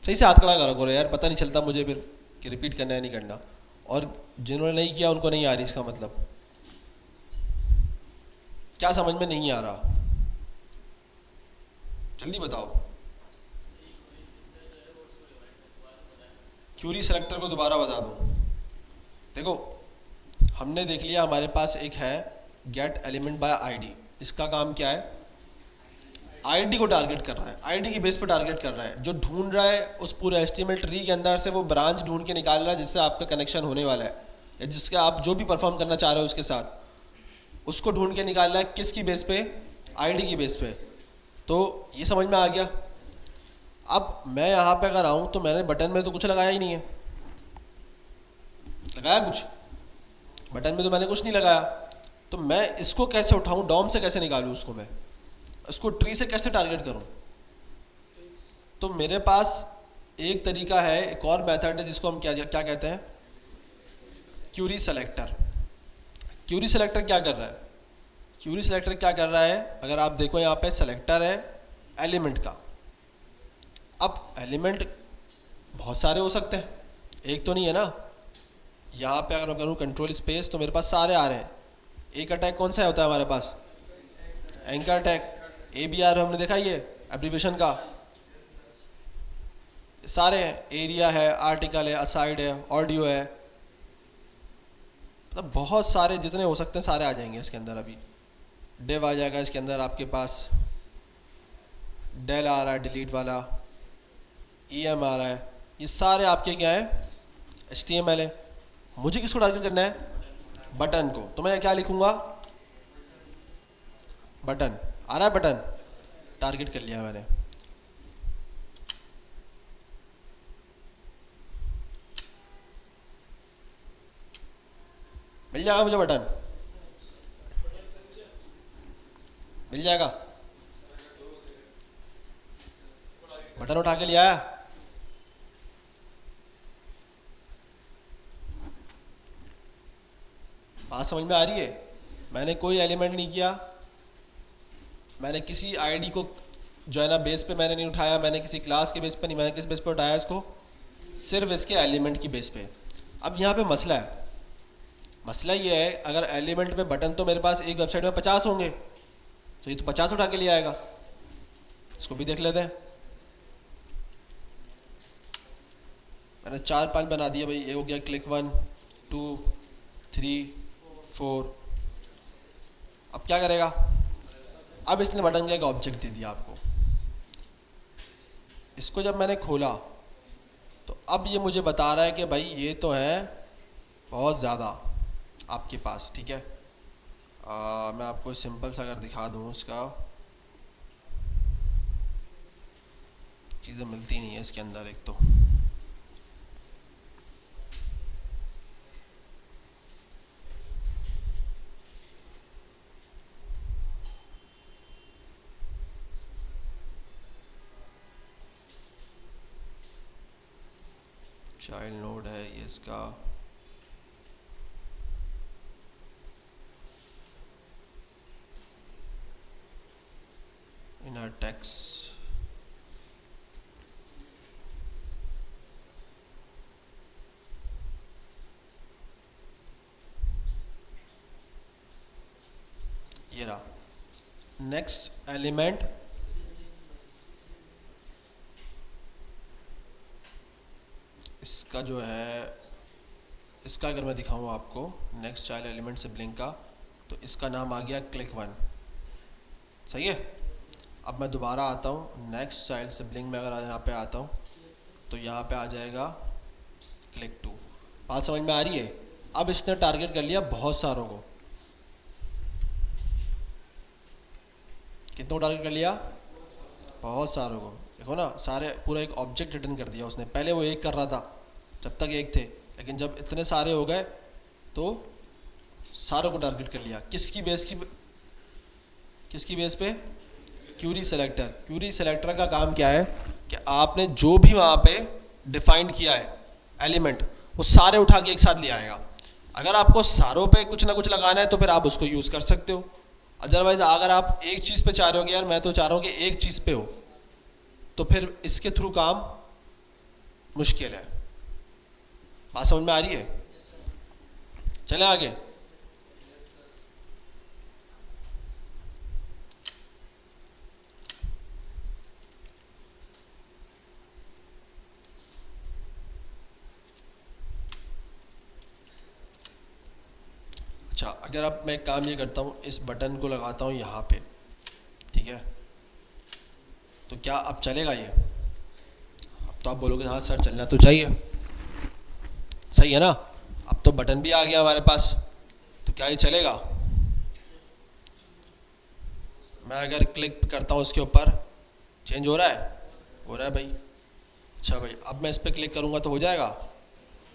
A: सही से हाथ खड़ा करा करो यार, पता नहीं चलता मुझे फिर कि रिपीट करना है नहीं करना, और जिन्होंने नहीं किया उनको नहीं आ रही इसका मतलब। क्या समझ में नहीं आ रहा, जल्दी बताओ। क्यूरी सेलेक्टर को दोबारा बता दूं। देखो हमने देख लिया हमारे पास एक है गेट एलिमेंट बाय आईडी। इसका काम क्या है, आईडी को टारगेट कर रहा है, आईडी की बेस पर टारगेट कर रहा है। जो ढूंढ रहा है उस पूरे एचटीएमएल ट्री के अंदर से वो ब्रांच ढूंढ के निकाल रहा है जिससे आपका कनेक्शन होने वाला है, या जिसके आप जो भी परफॉर्म करना चाह रहे हो उसके साथ, उसको ढूंढ के निकाल रहा है। किसकी बेस पे, आईडी की बेस पे। तो ये समझ में आ गया। अब मैं यहाँ पे अगर आऊँ तो मैंने बटन में तो कुछ लगाया ही नहीं है, लगाया कुछ? बटन में तो मैंने कुछ नहीं लगाया। तो मैं इसको कैसे उठाऊं, डॉम से कैसे निकालूं उसको, मैं इसको ट्री से कैसे टारगेट करूं? तो मेरे पास एक तरीका है, एक और मेथड है जिसको हम क्या क्या कहते हैं, क्यूरी सेलेक्टर। क्यूरी सेलेक्टर क्या कर रहा है, क्यूरी सेलेक्टर क्या कर रहा है, अगर आप देखो यहाँ पे सेलेक्टर है एलिमेंट का। अब एलिमेंट बहुत सारे हो सकते हैं, एक तो नहीं है ना। यहाँ पे अगर मैं करूँ कंट्रोल स्पेस तो मेरे पास सारे आ रहे हैं। एक अटैक कौन सा होता है हमारे पास, एंकर अटैक। ABR हमने देखा ये एब्रीविएशन का, सारे हैं। एरिया है, आर्टिकल है, असाइड है, ऑडियो है, मतलब बहुत सारे जितने हो सकते हैं सारे आ जाएंगे इसके अंदर। अभी डिव आ जाएगा इसके अंदर, आपके पास डेल आ रहा है डिलीट वाला, EM आ रहा है, ये सारे आपके क्या है, HTML है। मुझे किसको टारगेट करना है, बटन को। तो मैं क्या लिखूंगा, बटन। आ रहा है बटन, टारगेट कर लिया मैंने। मिल जाएगा मुझे बटन, मिल जाएगा। बटन उठा के लिया, बात समझ में आ रही है? मैंने कोई एलिमेंट नहीं किया, मैंने किसी आईडी को जो है ना बेस पे मैंने नहीं उठाया, मैंने किसी क्लास के बेस पे नहीं, मैंने किस बेस पे उठाया इसको, सिर्फ इसके एलिमेंट की बेस पे। अब यहाँ पे मसला है, मसला ये है अगर एलिमेंट पे बटन तो मेरे पास एक वेबसाइट में 50 होंगे, तो ये तो 50 उठा के ले आएगा। इसको भी देख लेते हैं। मैंने 4-5 बना दिया भाई। ये हो गया क्लिक 1 2 3 4। अब क्या करेगा, अब इसने बटन का एक ऑब्जेक्ट दे दिया आपको। इसको जब मैंने खोला तो अब ये मुझे बता रहा है कि भाई ये तो है बहुत ज़्यादा आपके पास, ठीक है। मैं आपको सिंपल सा अगर दिखा दूँ, इसका चीज़ें मिलती नहीं है इसके अंदर एक तो। चाइल्ड नोड है ये इसका, इनर टेक्स्ट, ये रहा नेक्स्ट एलिमेंट। इसका जो है, इसका अगर मैं दिखाऊँ आपको नेक्स्ट चाइल्ड एलिमेंट से ब्लिंक का, तो इसका नाम आ गया क्लिक 1, सही है। अब मैं दोबारा आता हूँ नेक्स्ट चाइल्ड से ब्लिंक में, अगर यहाँ पे आता हूँ तो यहाँ पे आ जाएगा क्लिक 2। बात समझ में आ रही है? अब इसने टारगेट कर लिया बहुत सारों को। कितनों टारगेट कर लिया, बहुत सारों को। देखो ना, सारे पूरा एक ऑब्जेक्ट रिटर्न कर दिया उसने। पहले वो एक कर रहा था जब तक एक थे, लेकिन जब इतने सारे हो गए तो सारों को टारगेट कर लिया। किसकी बेस पे, क्यूरी सेलेक्टर। क्यूरी सेलेक्टर का काम क्या है कि आपने जो भी वहाँ पे डिफाइंड किया है एलिमेंट, वो सारे उठा के एक साथ ले आएगा। अगर आपको सारों पे कुछ ना कुछ लगाना है तो फिर आप उसको यूज़ कर सकते हो। अदरवाइज अगर आप एक चीज़ पे चाह रहे हो कि यार मैं तो चाह रहा हूँ कि एक चीज़ पे हो, तो फिर इसके थ्रू काम मुश्किल है। बात समझ में आ रही है? चलें आगे। अच्छा, अगर अब मैं काम ये करता हूँ, इस बटन को लगाता हूँ यहाँ पे, ठीक है, तो क्या अब चलेगा ये? अब तो आप बोलोगे हाँ सर चलना तो चाहिए, सही है ना? अब तो बटन भी आ गया हमारे पास, तो क्या ये चलेगा? मैं अगर क्लिक करता हूँ इसके ऊपर, चेंज हो रहा है? हो रहा है भाई। अच्छा भाई, अब मैं इस पर क्लिक करूँगा तो हो जाएगा?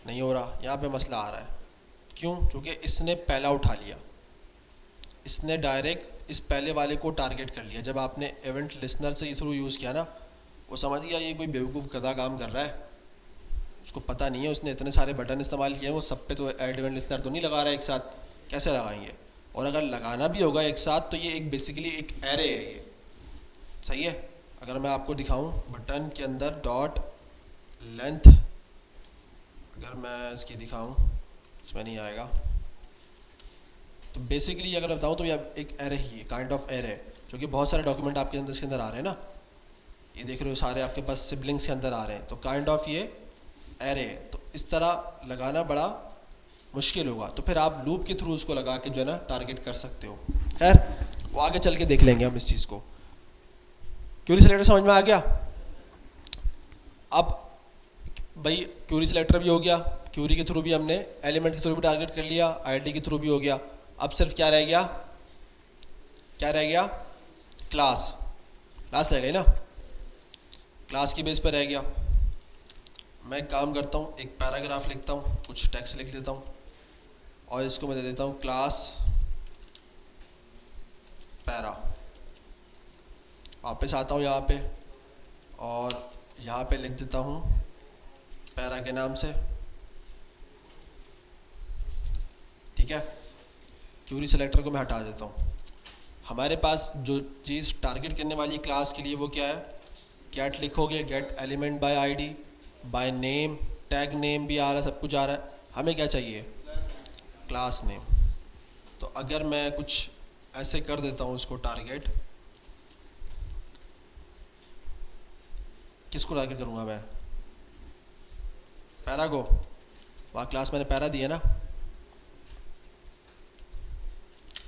A: नहीं हो रहा, यहाँ पे मसला आ रहा है। क्यों? क्योंकि इसने पहला उठा लिया, इसने डायरेक्ट इस पहले वाले को टारगेट कर लिया। जब आपने इवेंट लिसनर से थ्रू यूज़ किया ना, वो समझ गया ये कोई बेवकूफ़ गधा काम कर रहा है, उसको पता नहीं है, उसने इतने सारे बटन इस्तेमाल किए हैं, वो सब पे तो ऐड इवेंट लिसनर तो नहीं लगा रहा है एक साथ, कैसे लगाएंगे? और अगर लगाना भी होगा एक साथ तो ये एक बेसिकली एक एरे है ये, सही है? अगर मैं आपको दिखाऊं बटन के अंदर डॉट लेंथ, अगर मैं इसकी दिखाऊं, इसमें नहीं आएगा, तो बेसिकली अगर बताऊं तो ये एक एरे ही है, काइंड ऑफ एरे है, जो कि बहुत सारे डॉक्यूमेंट आपके अंदर इसके अंदर आ रहे हैं ना, ये देख रहे हो सारे आपके पास सिबलिंग्स के अंदर आ रहे हैं, तो काइंड ऑफ ये एरे है। तो इस तरह लगाना बड़ा मुश्किल होगा, तो फिर आप लूप के थ्रू उसको लगा के जो है ना टारगेट कर सकते हो। खैर वो आगे चल के देख लेंगे हम इस चीज़ को। क्यूरी सिलेक्टर समझ में आ गया? अब भाई क्यूरी सिलेक्टर भी हो गया, क्यूरी के थ्रू भी हमने एलिमेंट के थ्रू भी टारगेट कर लिया, आईडी के थ्रू भी हो गया। अब सिर्फ क्या रह गया? क्या रह गया? क्लास। क्लास रह गई ना, क्लास की बेस पर रह गया। मैं एक काम करता हूँ, एक पैराग्राफ लिखता हूँ, कुछ टेक्स्ट लिख देता हूँ और इसको मैं दे देता हूँ क्लास पैरा। वापस आता हूँ यहाँ पे और यहाँ पे लिख देता हूँ पैरा के नाम से, ठीक है। क्यूरी सेलेक्टर को मैं हटा देता हूँ। हमारे पास जो चीज़ टारगेट करने वाली क्लास के लिए वो क्या है? गेट लिखोगे, gate element by ID, by name, tag name भी आ रहा है, सब कुछ आ रहा है। हमें क्या चाहिए? Class name. तो अगर मैं कुछ ऐसे कर देता हूँ उसको टारगेट, किसको टारगेट करूँगा मैं? पैरा को। वहाँ क्लास मैंने पैरा दिया ना।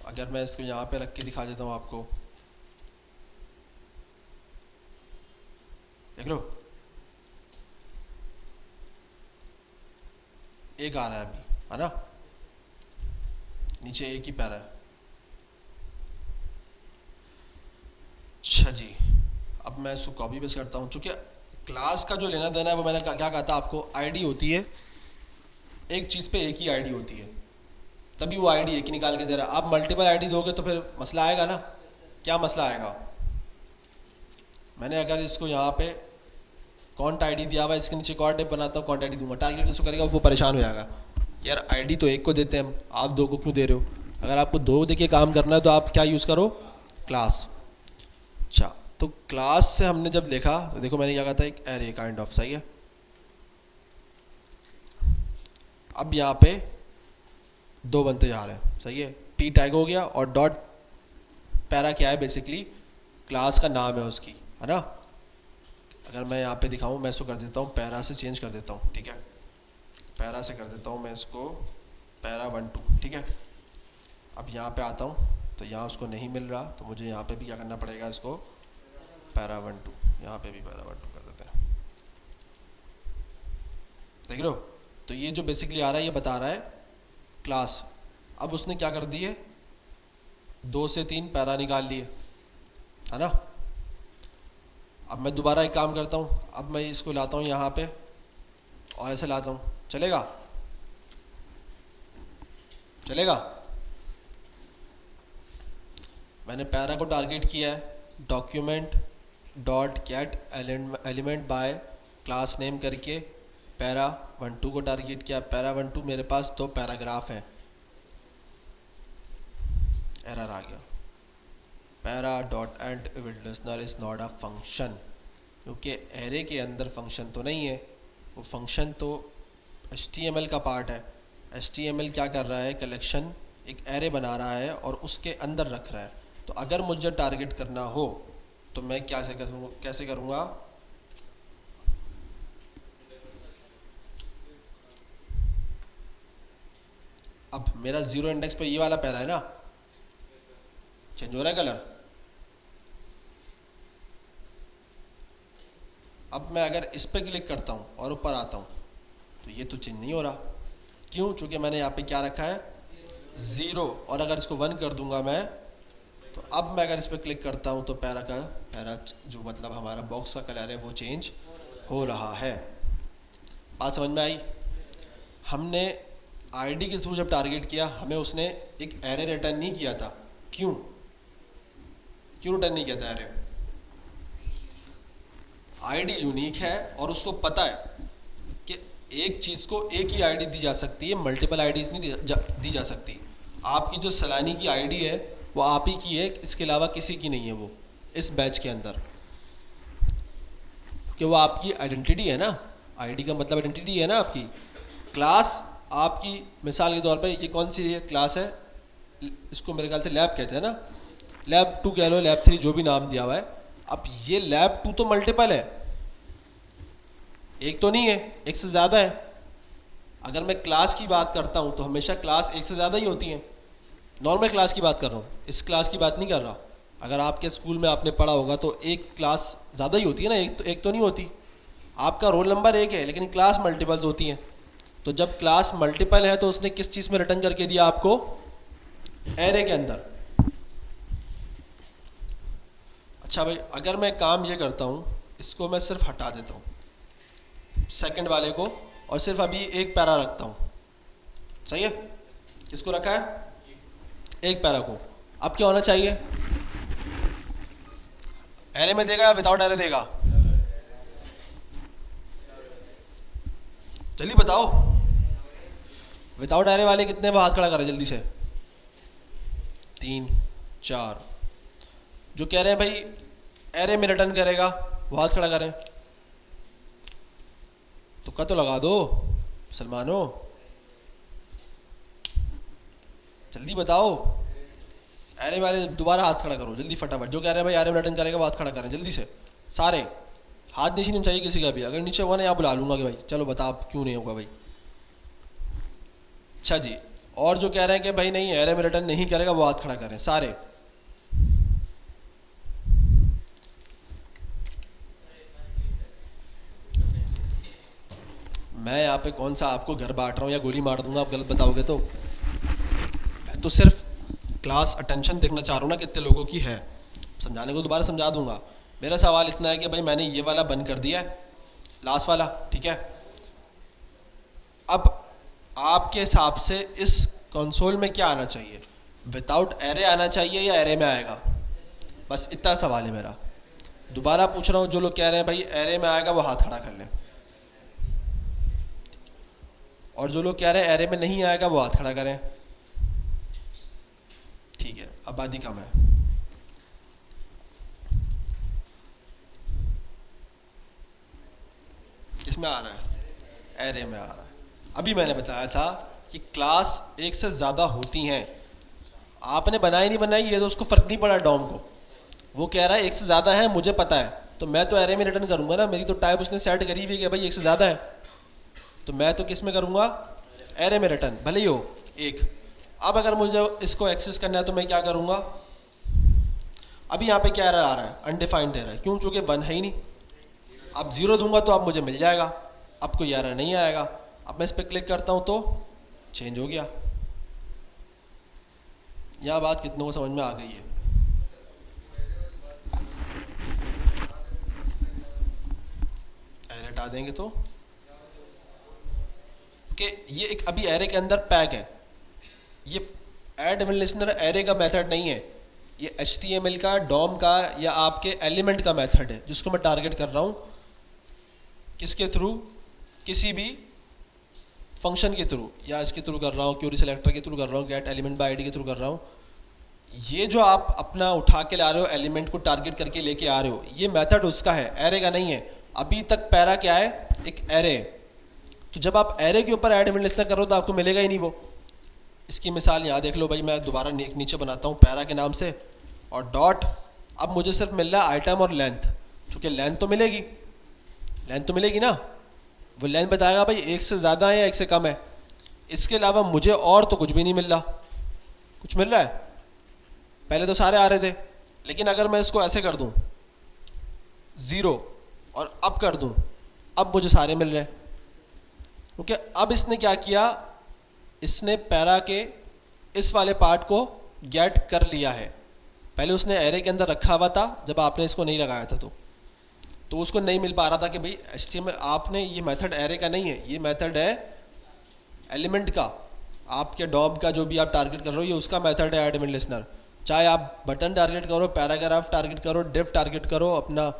A: अगर मैं इसको यहाँ पे रख के दिखा देता हूँ आपको, देख लो एक आ रहा है अभी, है ना, नीचे एक ही पैरा है। अच्छा जी, अब मैं इसको कॉपी पेस्ट करता हूँ। चूँकि क्लास का जो लेना देना है वो मैंने क्या कहा था आपको, आईडी होती है, एक चीज़ पे एक ही आईडी होती है, तभी वो आईडी एक ही निकाल के दे रहा है। आप मल्टीपल आईडी दोगे तो फिर मसला आएगा ना। क्या मसला आएगा? मैंने अगर इसको यहाँ पे कॉन्ट आईडी दिया हुआ है, इसके नीचे कॉन्ट टाइप बनाता हूँ, कॉन्ट आईडी दूंगा, टारगेट किसको करेगा? वो परेशान हो जाएगा, यार आईडी तो एक को देते हैं हम, आप दो को क्यों दे रहे हो? अगर आपको दो देखिए काम करना है तो आप क्या यूज़ करो? क्लास। अच्छा, तो क्लास से हमने जब देखा तो देखो मैंने क्या कहा था, एक एरे काइंड ऑफ, सही है। अब यहाँ पे दो बनते जा रहे हैं, सही है। पी टैग हो गया और डॉट पैरा क्या है? बेसिकली क्लास का नाम है उसकी, है ना। अगर मैं यहाँ पे दिखाऊँ, मैं इसको कर देता हूँ पैरा से चेंज कर देता हूँ, ठीक है, पैरा से कर देता हूँ मैं इसको पैरा 1 2, ठीक है। अब यहाँ पे आता हूँ तो यहाँ उसको नहीं मिल रहा, तो मुझे यहाँ पे भी क्या करना पड़ेगा, इसको पैरा 1 2, यहाँ पे भी पैरा 1 2 कर देते हैं, देख लो। तो ये जो बेसिकली आ रहा है ये बता रहा है क्लास। अब उसने क्या कर दिए, 2 से 3 पैरा निकाल लिए, है ना। अब मैं दोबारा एक काम करता हूँ, अब मैं इसको लाता हूँ यहाँ पे और ऐसे लाता हूँ, चलेगा? चलेगा? मैंने पैरा को टारगेट किया है, document dot gate element bye class name करके पैरा 1 2 को टारगेट किया। पैरा 1 2 मेरे पास दो पैराग्राफ है, एरर आ गया, para dot and event listener is not a function, क्योंकि एरे के अंदर फंक्शन तो नहीं है। वो फंक्शन तो HTML का पार्ट है। HTML क्या कर रहा है, कलेक्शन एक एरे बना रहा है और उसके अंदर रख रहा है। तो अगर मुझे टारगेट करना हो तो मैं कैसे करूँगा? अब मेरा जीरो इंडेक्स पे ये वाला पैरा है ना, चेंज हो रहा है कलर। अब मैं अगर इस पे क्लिक करता हूँ और ऊपर आता हूँ तो ये तो चेंज नहीं हो रहा। क्यों? चूंकि मैंने यहाँ पे क्या रखा है, ज़ीरो। और अगर इसको 1 कर दूंगा मैं, तो अब मैं अगर इस पर क्लिक करता हूँ तो पैरा जो मतलब हमारा बॉक्स का कलर है वो चेंज हो रहा है। बात समझ में आई? हमने आईडी के थ्रू जब टारगेट किया, हमें उसने एक एरे रिटर्न नहीं किया था। क्यों रिटर्न नहीं किया था एरे? आईडी यूनिक है और उसको पता है कि एक चीज़ को एक ही आईडी दी जा सकती है, मल्टीपल आईडीज नहीं दी जा सकती। आपकी जो सलानी की आईडी है वो आप ही की है, इसके अलावा किसी की नहीं है वो इस बैच के अंदर, कि वो आपकी आइडेंटिटी है ना। आईडी का मतलब आइडेंटिटी है ना आपकी। क्लास आपकी, मिसाल के तौर पे ये कौन सी क्लास है, इसको मेरे ख्याल से लैब कहते हैं ना, लैब 2 कह लो, लैब 3, जो भी नाम दिया हुआ है। अब ये लैब 2 तो मल्टीपल है, एक तो नहीं है, एक से ज़्यादा है। अगर मैं क्लास की बात करता हूँ तो हमेशा क्लास एक से ज़्यादा ही होती हैं। नॉर्मल क्लास की बात कर रहा हूँ, इस क्लास की बात नहीं कर रहा। अगर आपके स्कूल में आपने पढ़ा होगा तो एक क्लास ज़्यादा ही होती है ना, एक तो नहीं होती। आपका रोल नंबर एक है लेकिन क्लास मल्टीपल्स होती हैं। तो जब क्लास मल्टीपल है तो उसने किस चीज़ में रिटर्न करके दिया आपको? एरे के अंदर। अच्छा भाई, अगर मैं काम ये करता हूँ, इसको मैं सिर्फ हटा देता हूँ सेकंड वाले को, और सिर्फ अभी एक पैरा रखता हूँ, सही है? किसको रखा है? एक पैरा को। अब क्या होना चाहिए? एरे में देगा या विदाउट एरे देगा? जल्दी बताओ। विदाउट एरे वाले कितने, वो हाथ खड़ा करें जल्दी से। 3 4। जो कह रहे हैं भाई एरे में रिटर्न करेगा वो हाथ खड़ा करें। तुक्का तो लगा दो सलमानो, जल्दी बताओ। एरे वाले दोबारा हाथ खड़ा करो जल्दी फटाफट। जो कह रहे हैं भाई एरे में रिटर्न करेगा वो हाथ खड़ा करें जल्दी से सारे। हाथ नीचे नहीं चाहिए किसी का भी, अगर नीचे हुआ ना यहाँ बुला लूंगा कि भाई चलो बता आप क्यों नहीं होगा भाई। अच्छा जी, और जो कह रहे हैं कि भाई नहीं एरे में रिटर्न नहीं करेगा वो हाथ खड़ा करें सारे। मैं यहाँ पे कौन सा आपको घर बांट रहा हूँ या गोली मार दूंगा आप गलत बताओगे तो? मैं तो सिर्फ क्लास अटेंशन देखना चाह रहा हूँ ना कितने लोगों की है। समझाने को दोबारा समझा दूंगा। मेरा सवाल इतना है कि भाई मैंने ये वाला बंद कर दिया है, लास्ट वाला, ठीक है। अब आपके हिसाब से इस कंसोल में क्या आना चाहिए? विदाउट एरे आना चाहिए या एरे में आएगा? बस इतना सवाल है मेरा। दोबारा पूछ रहा हूँ, जो लोग कह रहे हैं भाई एरे में आएगा वो हाथ खड़ा कर लें, और जो लोग कह रहे हैं एरे में नहीं आएगा वो हाथ खड़ा करें। ठीक है, आबादी कम है। किसमें आ रहा है? एरे में आ रहा है। अभी मैंने बताया था कि क्लास एक से ज़्यादा होती हैं। आपने बनाई नहीं बनाई ये तो उसको फ़र्क नहीं पड़ा डॉम को। वो कह रहा है एक से ज़्यादा है, मुझे पता है, तो मैं तो एरे में रिटर्न करूँगा ना। मेरी तो टाइप उसने सेट करी हुई है भाई एक से ज़्यादा है, तो मैं तो किस में करूँगा? एरे में रिटर्न, भले ही हो एक। अब अगर मुझे इसको एक्सेस करना है तो मैं क्या करूँगा? अभी यहाँ पे क्या एरर आ रहा है? Undefined error. क्यों? चूँकि 1 है ही नहीं। अब 0 दूंगा तो अब मुझे मिल जाएगा, अब कोई एरर नहीं आएगा। अब मैं इस पर क्लिक करता हूँ तो चेंज हो गया। यह बात कितनों को समझ में आ गई है? एरर हटा देंगे तो कि ये एक अभी एरे के अंदर पैक है। ये ऐड लिस्नर एरे का मेथड नहीं है, ये HTML का, डॉम का या आपके एलिमेंट का मेथड है जिसको मैं टारगेट कर रहा हूँ। किसके थ्रू? किसी भी फंक्शन के थ्रू, या इसके थ्रू कर रहा हूँ, क्वेरी सेलेक्टर के थ्रू कर रहा हूँ, गेट एलिमेंट बाय आईडी के थ्रू कर रहा हूँ। ये जो आप अपना उठा के ला रहे हो, एलिमेंट को टारगेट करके लेके आ रहे हो, ये मेथड उसका है, एरे का नहीं है। अभी तक पैरा क्या है? एक एरे। तो जब आप एरे के ऊपर ऐड इवेंट लिस्नर करो तो आपको मिलेगा ही नहीं वो। इसकी मिसाल यहाँ देख लो भाई, मैं दोबारा नीचे बनाता हूँ पैरा के नाम से और डॉट। अब मुझे सिर्फ मिल रहा है आइटम और लेंथ, चूँकि लेंथ तो मिलेगी ना, वो लेंथ बताएगा भाई एक से ज़्यादा है या एक से कम है। इसके अलावा मुझे और तो कुछ भी नहीं मिल रहा। कुछ मिल रहा है? पहले तो सारे आ रहे थे, लेकिन अगर मैं इसको ऐसे कर दूं 0 और अब कर दूं, अब मुझे सारे मिल रहे हैं। क्योंकि अब इसने क्या किया, इसने पैरा के इस वाले पार्ट को गेट कर लिया है। पहले उसने एरे के अंदर रखा हुआ था जब आपने इसको नहीं लगाया था, तो उसको नहीं मिल पा रहा था कि भाई HTML आपने ये मेथड एरे का नहीं है, ये मेथड है एलिमेंट का, आपके डॉम का जो भी आप टारगेट कर रहे हो ये उसका मेथड है ऐड इवेंट लिस्नर। चाहे आप बटन टारगेट करो, पैराग्राफ टारगेट करो, डिव टारगेट करो, अपना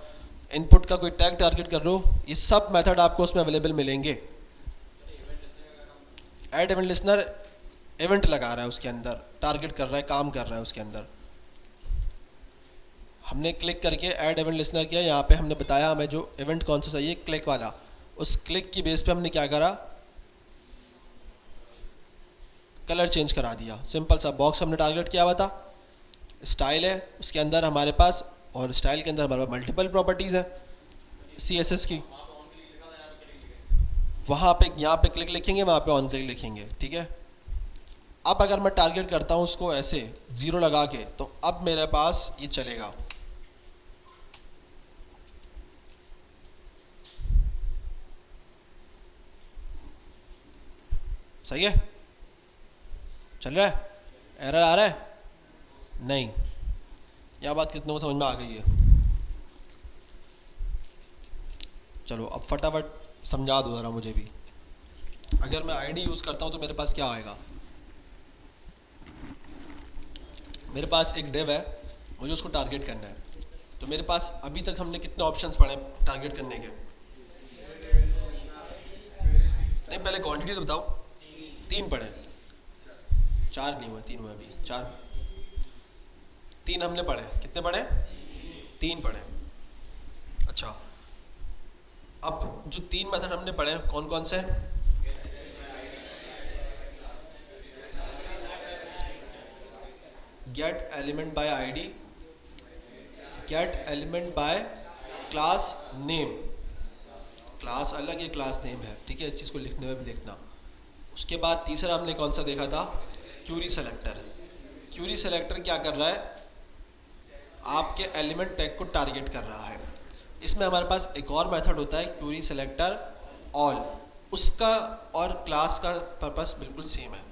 A: इनपुट का कोई टैग टारगेट कर रहे हो, ये सब मेथड आपको उसमें अवेलेबल मिलेंगे। ऐड इवेंट लिस्नर इवेंट लगा रहा है उसके अंदर, टारगेट कर रहा है, काम कर रहा है उसके अंदर। हमने क्लिक करके ऐड इवेंट लिस्नर किया, यहाँ पे हमने बताया हमें जो इवेंट कौन सा चाहिए, क्लिक वाला। उस क्लिक की बेस पे हमने क्या करा, कलर चेंज करा दिया। सिंपल सा बॉक्स हमने टारगेट किया हुआ था, स्टाइल है उसके अंदर हमारे पास, और स्टाइल के अंदर हमारे पास मल्टीपल प्रॉपर्टीज़ हैं CSS की। वहाँ पे यहाँ पे क्लिक लिखेंगे, वहाँ पे ऑन क्लिक लिखेंगे, ठीक है। अब अगर मैं टारगेट करता हूँ उसको ऐसे 0 लगा के, तो अब मेरे पास ये चलेगा। सही है, चल रहा है, एरर आ रहा है नहीं? यह बात कितनों को समझ में आ गई है? चलो अब फटाफट समझा दो ज़रा मुझे भी। अगर मैं आईडी यूज़ करता हूँ तो मेरे पास क्या आएगा, मेरे पास एक डिव है, मुझे उसको टारगेट करना है। तो मेरे पास अभी तक हमने कितने ऑप्शंस पढ़े टारगेट करने के? नहीं, पहले क्वांटिटी तो बताओ। 3 पढ़े, 4 नहीं हुए, 3 हुए अभी, 4 3 हमने पढ़े। कितने पढ़े? 3 पढ़े। अच्छा, अब जो 3 मेथड हमने पढ़े कौन कौन से? Gate element by ID, gate element bye class name. Class अलग, ये क्लास नेम है, ठीक है, इस चीज़ को लिखने में भी देखना। उसके बाद तीसरा हमने कौन सा देखा था? Curie selector. क्यूरी सेलेक्टर क्या कर रहा है, आपके एलिमेंट टैग को टारगेट कर रहा है। इसमें हमारे पास एक और मेथड होता है क्यूरी सेलेक्टर ऑल, उसका और क्लास का पर्पस बिल्कुल सेम है।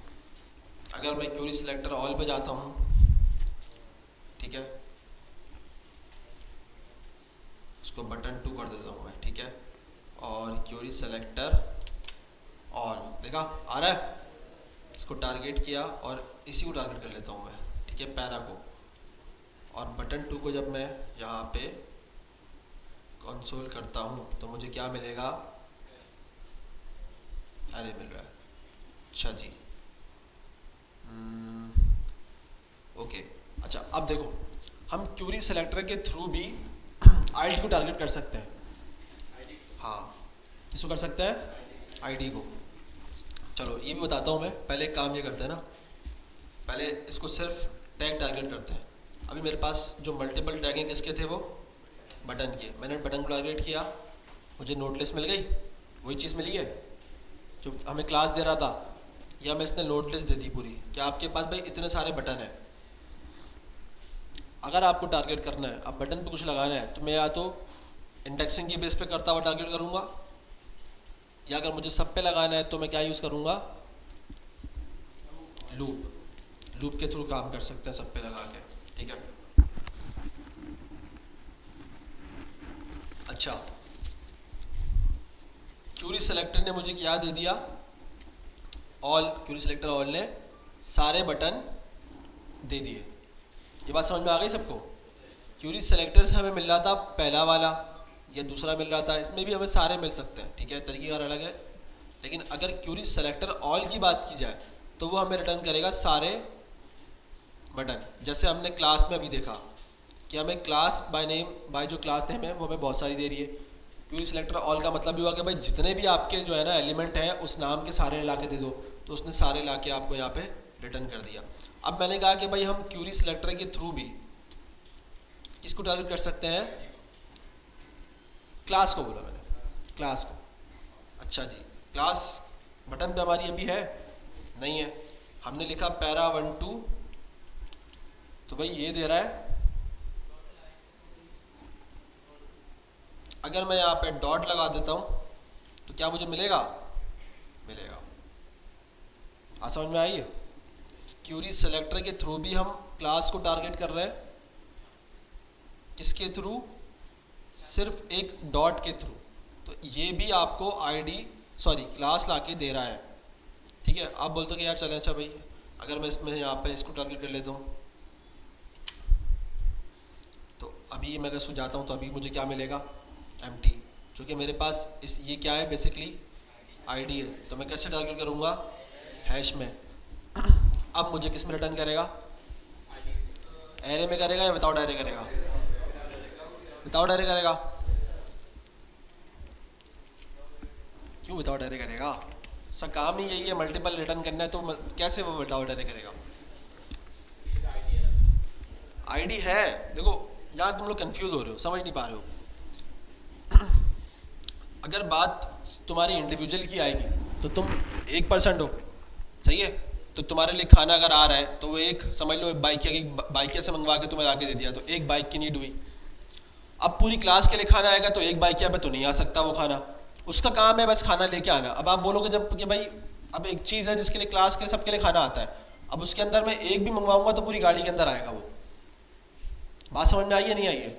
A: अगर मैं क्यूरी सेलेक्टर ऑल पे जाता हूँ, ठीक है, इसको बटन 2 कर देता हूँ मैं, ठीक है, और क्यूरी सेलेक्टर ऑल, देखा आ रहा है, इसको टारगेट किया और इसी को टारगेट कर लेता हूँ मैं, ठीक है, पैरा को। और बटन 2 को जब मैं यहाँ पे कंसोल करता हूँ तो मुझे क्या मिलेगा? अरे मिल रहा है, अच्छा जी, ओके। अच्छा अब देखो, हम क्यूरी सेलेक्टर के थ्रू भी आईडी को टारगेट कर सकते हैं। हाँ, किसको कर सकते हैं? आईडी को। चलो ये भी बताता हूँ मैं, पहले एक काम ये करते हैं ना, पहले इसको सिर्फ टैग टारगेट करते हैं। अभी मेरे पास जो मल्टीपल टैगिंग किसके थे, वो बटन के। मैंने बटन को टारगेट किया, मुझे नोट लिस्ट मिल गई, वही चीज़ मिली है जो हमें क्लास दे रहा था, या हमें इसने नोट लिस्ट दे दी पूरी कि आपके पास भाई इतने सारे बटन हैं। अगर आपको टारगेट करना है, अब बटन पे कुछ लगाना है, तो मैं या तो इंडेक्सिंग की बेस पे करता हुआ टारगेट करूँगा, या अगर मुझे सब पे लगाना है तो मैं क्या यूज़ करूँगा? लूप के थ्रू काम कर सकते हैं सब पे लगा के, ठीक है। अच्छा, क्यूरी सेलेक्टर ने मुझे क्या दे दिया? ऑल, क्यूरी सेलेक्टर ऑल ने सारे बटन दे दिए। ये बात समझ में आ गई सबको? क्यूरी सेलेक्टर से हमें मिल रहा था पहला वाला या दूसरा मिल रहा था, इसमें भी हमें सारे मिल सकते हैं, ठीक है, तरीक़ेकार अलग है। लेकिन अगर क्यूरी सेलेक्टर ऑल की बात की जाए तो वो हमें रिटर्न करेगा सारे बटन। जैसे हमने क्लास में अभी देखा कि हमें क्लास बाय नेम, बाय जो क्लास नेम है वो हमें बहुत सारी दे रही है। क्यूरी सिलेक्टर ऑल का मतलब भी हुआ कि भाई जितने भी आपके जो है ना एलिमेंट हैं उस नाम के सारे ला के दे दो, तो उसने सारे ला के आपको यहाँ पे रिटर्न कर दिया। अब मैंने कहा कि भाई हम क्यूरी सिलेक्टर के थ्रू भी किसको टारगेट कर सकते हैं, क्लास को बोला मैंने, क्लास को। अच्छा जी, क्लास बटन पे हमारी अभी है नहीं है, हमने लिखा पैरा 1 2, तो भाई ये दे रहा है। अगर मैं यहाँ पे डॉट लगा देता हूँ तो क्या मुझे मिलेगा, मिलेगा। आ समझ में आई है? क्यूरी सेलेक्टर के थ्रू भी हम क्लास को टारगेट कर रहे हैं, किसके थ्रू, सिर्फ एक डॉट के थ्रू। तो ये भी आपको आईडी सॉरी क्लास लाके दे रहा है, ठीक है। आप बोलते हो कि यार चले अच्छा भाई अगर मैं इसमें यहाँ पे इसको टारगेट कर लेता हूँ, तो अभी मैं अगर इसको जाता हूँ तो अभी मुझे क्या मिलेगा, एम्प्टी, क्योंकि मेरे पास इस ये क्या है बेसिकली आईडी है। तो मैं कैसे टारगेट करूँगा, हैश में। अब मुझे किस में रिटर्न करेगा, एरे में करेगा या विदाउट एरे करेगा, विदाउट एरे करेगा। क्यों विदाउट एरे करेगा, उसका काम ही यही है मल्टीपल रिटर्न करना है, तो कैसे वो विदाउट एरे करेगा। आईडी है, देखो यहाँ तुम लोग कंफ्यूज हो रहे हो, समझ नहीं पा रहे हो। अगर बात तुम्हारी इंडिविजुअल की आएगी तो तुम 1% हो, सही है। तो तुम्हारे लिए खाना अगर आ रहा है तो वो एक समझ लो बाइकिया से मंगवा के तुम्हें लाके दे दिया, तो एक बाइक की नीड हुई। अब पूरी क्लास के लिए खाना आएगा तो एक बाइकिया पे तो नहीं आ सकता वो खाना, उसका काम है बस खाना लेके आना। अब आप बोलोगे जब कि भाई अब एक चीज़ है जिसके लिए क्लास के सबके लिए खाना आता है, अब उसके अंदर मैं एक भी मंगवाऊंगा तो पूरी गाड़ी के अंदर आएगा वो। बात समझ में आई है नहीं आई है,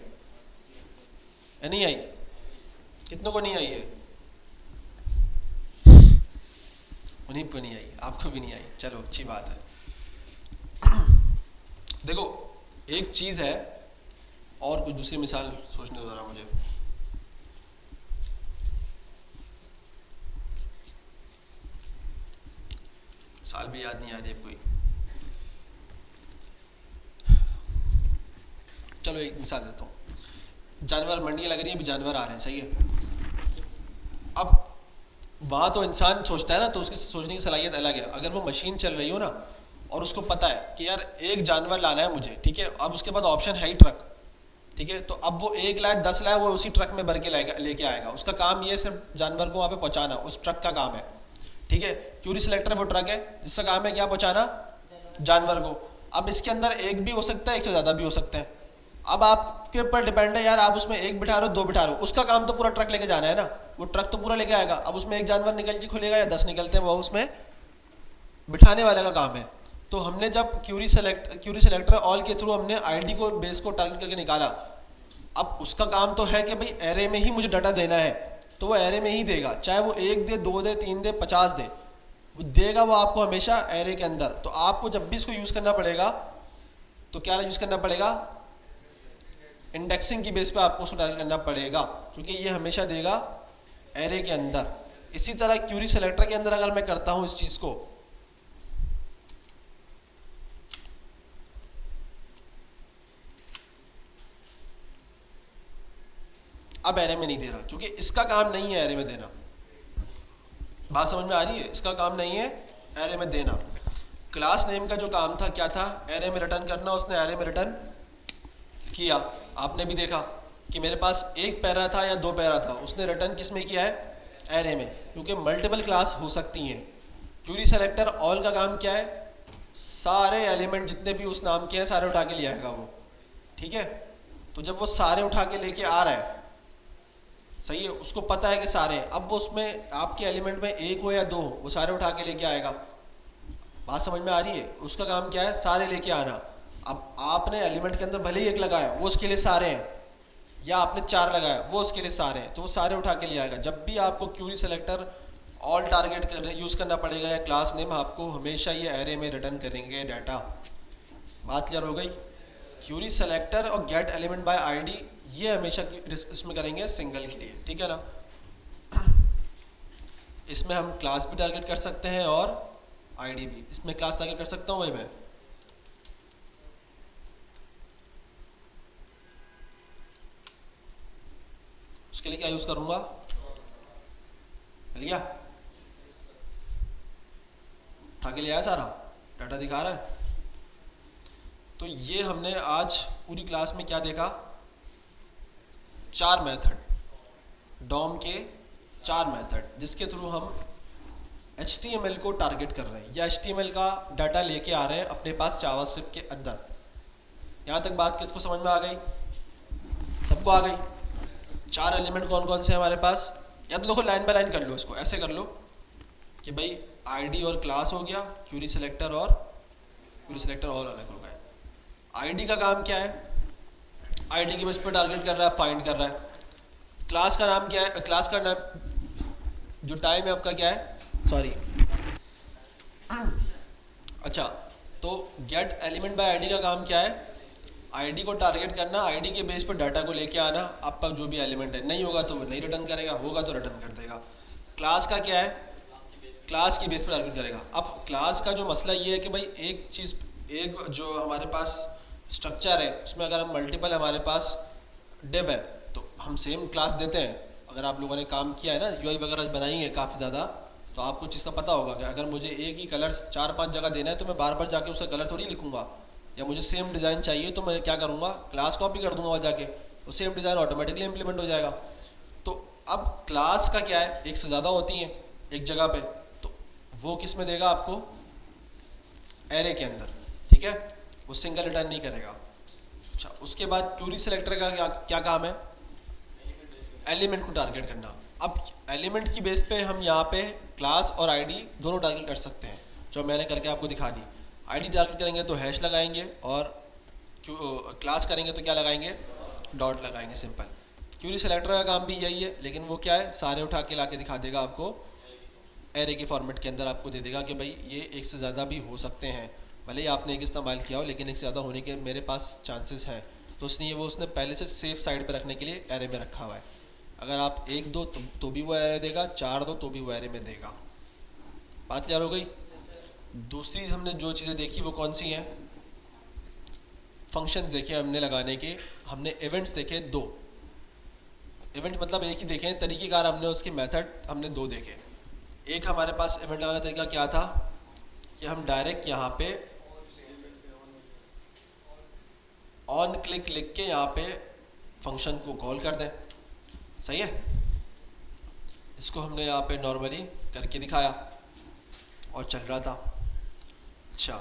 A: नहीं आई, कितनों को नहीं आई है, उन्हीं को नहीं आई, आपको भी नहीं आई, चलो अच्छी बात है। देखो एक चीज है, और कुछ दूसरी मिसाल सोचने दो जरा मुझे। साल भी याद नहीं आ रही अब कोई, चलो एक मिसाल देता हूँ। जानवर मंडी लग रही है, भी जानवर आ रहे हैं, सही है। अब वहाँ तो इंसान सोचता है ना, तो उसकी सोचने की सलाहियत अलग है। अगर वो मशीन चल रही हो ना और उसको पता है कि यार एक जानवर लाना है मुझे, ठीक है, अब उसके बाद ऑप्शन है ही ट्रक, ठीक है, तो अब वो 1 लाए 10 लाए वो उसी ट्रक में भर के लेके आएगा। उसका काम ये सिर्फ जानवर को वहाँ पे पहुँचाना, उस ट्रक का काम है, ठीक है। क्यूरी सिलेक्टर वो ट्रक है जिसका काम है क्या, पहुँचाना जानवर को। अब इसके अंदर एक भी हो सकता है, एक से ज़्यादा भी हो सकते हैं। अब आपके ऊपर डिपेंड है यार, आप उसमें एक बिठा रहे हो 2 बिठा रहे हो, उसका काम तो पूरा ट्रक लेके जाना है ना, वो ट्रक तो पूरा लेके आएगा। अब उसमें एक जानवर निकल के खुलेगा या 10 निकलते हैं, वो उसमें बिठाने वाले का काम है। तो हमने जब क्यूरी सेलेक्टर ऑल के थ्रू हमने आईडी को बेस को टारगेट करके निकाला, अब उसका काम तो है कि भाई एरे में ही मुझे डाटा देना है, तो वो एरे में ही देगा, चाहे वो 1 दे 2 दे 3 दे 50 दे, वो देगा वो आपको हमेशा एरे के अंदर। तो आपको जब भी इसको यूज़ करना पड़ेगा तो क्या यूज़ करना पड़ेगा, इंडेक्सिंग की बेस पे आपको उसको टारगेट करना पड़ेगा, क्योंकि ये हमेशा देगा एरे के अंदर। इसी तरह क्यूरी सेलेक्टर के अंदर अगर मैं करता हूं इस चीज को, अब एरे में नहीं दे रहा, क्योंकि इसका काम नहीं है एरे में देना। बात समझ में आ रही है, इसका काम नहीं है एरे में देना। क्लास नेम का जो काम था क्या था, एरे में रिटर्न करना, उसने एरे में रिटर्न किया। आपने भी देखा कि मेरे पास एक पैरा था या 2 पैरा था, उसने रिटर्न किस में किया है, एरे में, क्योंकि मल्टीपल क्लास हो सकती हैं। क्यूरी सेलेक्टर ऑल का काम क्या है, सारे एलिमेंट जितने भी उस नाम के हैं सारे उठा के ले आएगा वो, ठीक है। तो जब वो सारे उठा के लेके आ रहा है, सही है, उसको पता है कि सारे हैं, अब वो उसमें आपके एलिमेंट में 1 हो या 2 हो, वो सारे उठा के लेके आएगा। बात समझ में आ रही है, उसका काम क्या है, सारे लेके आना। अब आपने एलिमेंट के अंदर भले ही 1 लगाया, वो उसके लिए सारे हैं, या आपने 4 लगाया, वो उसके लिए सारे हैं, तो वो सारे उठा के ले आएगा। जब भी आपको query selector all target use करना पड़ेगा या क्लास नेम, आपको हमेशा ये एरे में रिटर्न करेंगे डाटा। बात क्लियर हो गई। क्यूरी सेलेक्टर और गेट एलिमेंट बाय आईडी ये हमेशा इसमें करेंगे सिंगल के लिए, ठीक है ना। इसमें हम क्लास भी टारगेट कर सकते हैं और आईडी भी। इसमें क्लास टारगेट कर सकता हूँ भाई मैं, उसके लिए क्या यूज़ करूँगा, मिल गया, उठा के ले आया, सारा डाटा दिखा रहा है। तो ये हमने आज पूरी क्लास में क्या देखा, 4 मेथड, डॉम के 4 मेथड जिसके थ्रू हम HTML को टारगेट कर रहे हैं या HTML का डाटा लेके आ रहे हैं अपने पास जावास्क्रिप्ट के अंदर। यहाँ तक बात किसको समझ में आ गई, सबको आ गई। 4 एलिमेंट कौन कौन से हैं हमारे पास, या तो देखो लाइन बाय लाइन कर लो, इसको ऐसे कर लो कि भाई आईडी और क्लास हो गया, क्यूरी सिलेक्टर और क्यूरी सिलेक्टर ऑल अलग हो गए। आईडी का काम क्या है, आईडी के बेस पर टारगेट कर रहा है, फाइंड कर रहा है। क्लास का नाम क्या है, क्लास का नाम जो टाइम है आपका क्या है, सॉरी, अच्छा, तो गेट एलिमेंट बाय आईडी का काम क्या है, आईडी को टारगेट करना, आईडी के बेस पर डाटा को लेके आना, आपका जो भी एलिमेंट है, नहीं होगा तो वो नहीं रिटर्न करेगा, होगा तो रिटर्न कर देगा। क्लास का क्या है, क्लास की बेस पर टारगेट करेगा। अब क्लास का जो मसला ये है कि भाई एक चीज़, एक जो हमारे पास स्ट्रक्चर है उसमें अगर हम मल्टीपल हमारे पास डिव है तो हम सेम क्लास देते हैं। अगर आप लोगों ने काम किया है ना, यूआई वगैरह बनाई है काफ़ी ज़्यादा, तो आपको चीज़ का पता होगा कि अगर मुझे एक ही कलर 4-5 जगह देना है तो मैं बार बार जाके उसका कलर थोड़ी लिखूंगा, या मुझे सेम डिज़ाइन चाहिए तो मैं क्या करूँगा, क्लास कॉपी कर दूंगा वहाँ जाके, तो सेम डिज़ाइन ऑटोमेटिकली इम्प्लीमेंट हो जाएगा। तो अब क्लास का क्या है, एक से ज़्यादा होती हैं एक जगह पे, तो वो किस में देगा आपको, एरे के अंदर, ठीक है, वो सिंगल रिटर्न नहीं करेगा। अच्छा, उसके बाद क्यूरी सिलेक्टर का क्या काम है, एलिमेंट को टारगेट करना। अब एलिमेंट की बेस पे हम यहाँ पे क्लास और आईडी दोनों टारगेट कर सकते हैं, जो मैंने करके आपको दिखा दी। आईडी टारगेट करेंगे तो हैश लगाएंगे, और क्लास करेंगे तो क्या लगाएंगे, डॉट लगाएंगे, सिंपल। क्यूरी सिलेक्टर का काम भी यही है, लेकिन वो क्या है, सारे उठा के ला के दिखा देगा आपको, एरे के फॉर्मेट के अंदर आपको दे देगा कि भाई ये एक से ज़्यादा भी हो सकते हैं, भले ही आपने एक इस्तेमाल किया हो, लेकिन एक से ज़्यादा होने के मेरे पास चांसेस हैं, तो इसलिए वो उसने पहले से सेफ साइड पर रखने के लिए एरे में रखा हुआ है। अगर आप 1 2 तो भी वो एरे देगा, 4 2 तो भी वो एरे में देगा। बात क्लियर हो गई। दूसरी हमने जो चीज़ें देखी वो कौन सी हैं, फंक्शंस देखे हमने लगाने के, हमने इवेंट्स देखे 2, इवेंट मतलब एक ही देखे, तरीक़ेकार हमने उसके मेथड हमने 2 देखे। एक हमारे पास इवेंट लगाने का तरीका क्या था कि हम डायरेक्ट यहाँ पे ऑन क्लिक लिख के यहाँ पे फंक्शन को कॉल कर दें, सही है। इसको हमने यहाँ पे नॉर्मली करके दिखाया और चल रहा था। अच्छा,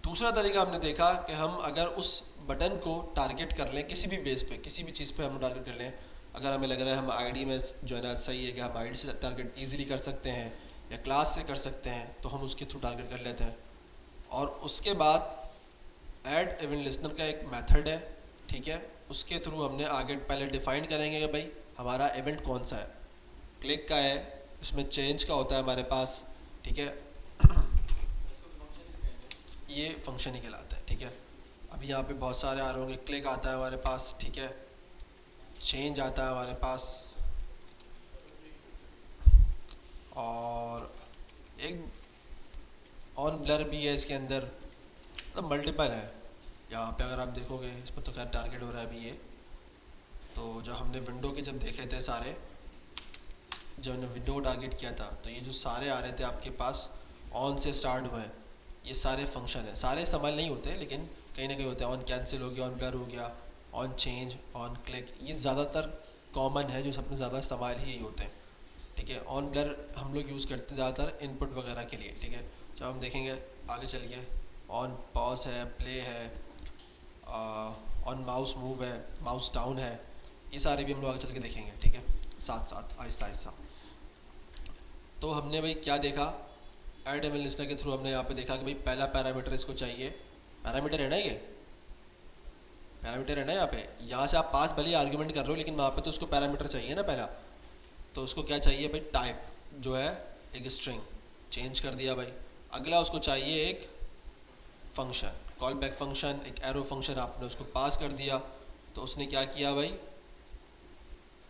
A: दूसरा तरीका हमने देखा कि हम अगर उस बटन को टारगेट कर लें किसी भी बेस पे, किसी भी चीज़ पे हम टारगेट कर लें, अगर हमें लग रहा है हम आईडी में जो है ना सही है कि हम आईडी से टारगेट इजीली कर सकते हैं या क्लास से कर सकते हैं, तो हम उसके थ्रू टारगेट कर लेते हैं। और उसके बाद ऐड इवेंट लिस्नर का एक मेथड है, ठीक है, उसके थ्रू हमने आगे पहले डिफाइन करेंगे कि भाई हमारा इवेंट कौन सा है, क्लिक का है, इसमें चेंज का होता है हमारे पास, ठीक है, ये फंक्शन ही कहलाता है, ठीक है। अभी यहाँ पे बहुत सारे आ रहे होंगे, क्लिक आता है हमारे पास, ठीक है, चेंज आता है हमारे पास, और एक ऑन ब्लर भी है इसके अंदर, मतलब मल्टीपल है। यहाँ पे अगर आप देखोगे इस पर तो क्या टारगेट हो रहा है अभी ये, तो जो हमने विंडो के जब देखे थे सारे, जब हमने विंडो को टारगेट किया था, तो ये जो सारे आ रहे थे आपके पास ऑन से स्टार्ट हुए हैं, ये सारे फंक्शन हैं। सारे इस्तेमाल नहीं होते लेकिन कहीं ना कहीं होते हैं। ऑन कैंसिल हो गया, ऑन ब्लर हो गया, ऑन चेंज, ऑन क्लिक, ये ज़्यादातर कॉमन है, जो सबसे ज़्यादा इस्तेमाल ही होते हैं, ठीक है। ऑन ब्लर हम लोग यूज़ करते हैं ज़्यादातर इनपुट वगैरह के लिए, ठीक है। जब हम देखेंगे आगे चलिए, ऑन पॉज है, प्ले है, ऑन माउस मूव है, माउस डाउन है, ये सारे भी हम लोग आगे चल के देखेंगे, ठीक है, साथ साथ आहिस्ता आहिस्ता। तो हमने भाई क्या देखा, ऐड इवेंट लिस्नर के थ्रू हमने यहाँ पे देखा कि भाई पहला पैरामीटर इसको चाहिए, पैरामीटर है ना, ये पैरामीटर है ना यहाँ पे, यहाँ से आप पास भले ही आर्ग्यूमेंट कर रहे हो, लेकिन वहाँ पे तो उसको पैरामीटर चाहिए ना पहला, तो उसको क्या चाहिए भाई, टाइप जो है एक स्ट्रिंग, चेंज कर दिया भाई। अगला उसको चाहिए एक फंक्शन, कॉल बैक फंक्शन, एक एरो फंक्शन आपने उसको पास कर दिया, तो उसने क्या किया भाई,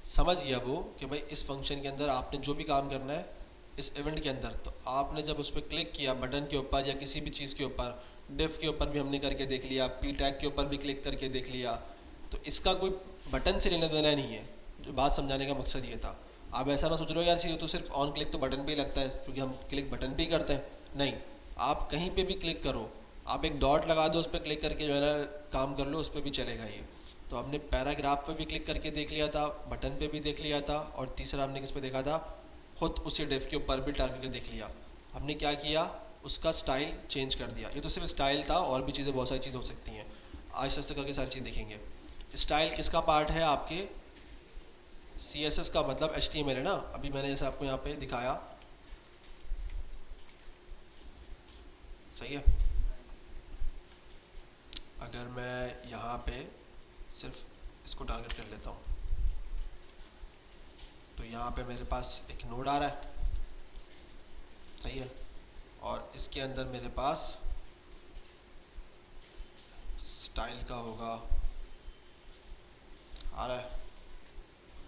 A: समझ गया वो कि भाई इस फंक्शन के अंदर आपने जो भी काम करना है इस इवेंट के अंदर, तो आपने जब उस पर क्लिक किया बटन के ऊपर या किसी भी चीज़ के ऊपर, डिफ के ऊपर भी हमने करके देख लिया, पी टैग के ऊपर भी क्लिक करके देख लिया, तो इसका कोई बटन से लेना देना नहीं है, जो बात समझाने का मकसद ये था। आप ऐसा ना सोच रहे हो यार ये तो सिर्फ ऑन क्लिक तो बटन पे ही लगता है क्योंकि हम क्लिक बटन पे ही करते हैं। नहीं, आप कहीं पे भी क्लिक करो, आप एक डॉट लगा दो, उस पर क्लिक करके जो है ना काम कर लो, उस पर भी चलेगा ये। तो हमने पैराग्राफ पे भी क्लिक करके देख लिया था, बटन पे भी देख लिया था, और तीसरा हमने किस पे देखा था, खुद उसी डिव के ऊपर भी टारगेट करके देख लिया। हमने क्या किया, उसका स्टाइल चेंज कर दिया। ये तो सिर्फ स्टाइल था, और भी चीज़ें, बहुत सारी चीज़ें हो सकती हैं। आहिस्ता आहिस्ता करके सारी चीज़ देखेंगे। स्टाइल किसका पार्ट है, आपके CSS का, मतलब HTML है ना। अभी मैंने जैसे आपको यहाँ पे दिखाया, सही है। अगर मैं यहाँ पे सिर्फ इसको टारगेट कर लेता हूँ, तो यहाँ पे मेरे पास एक नोड आ रहा है, सही है, और इसके अंदर मेरे पास स्टाइल का होगा, आ रहा है।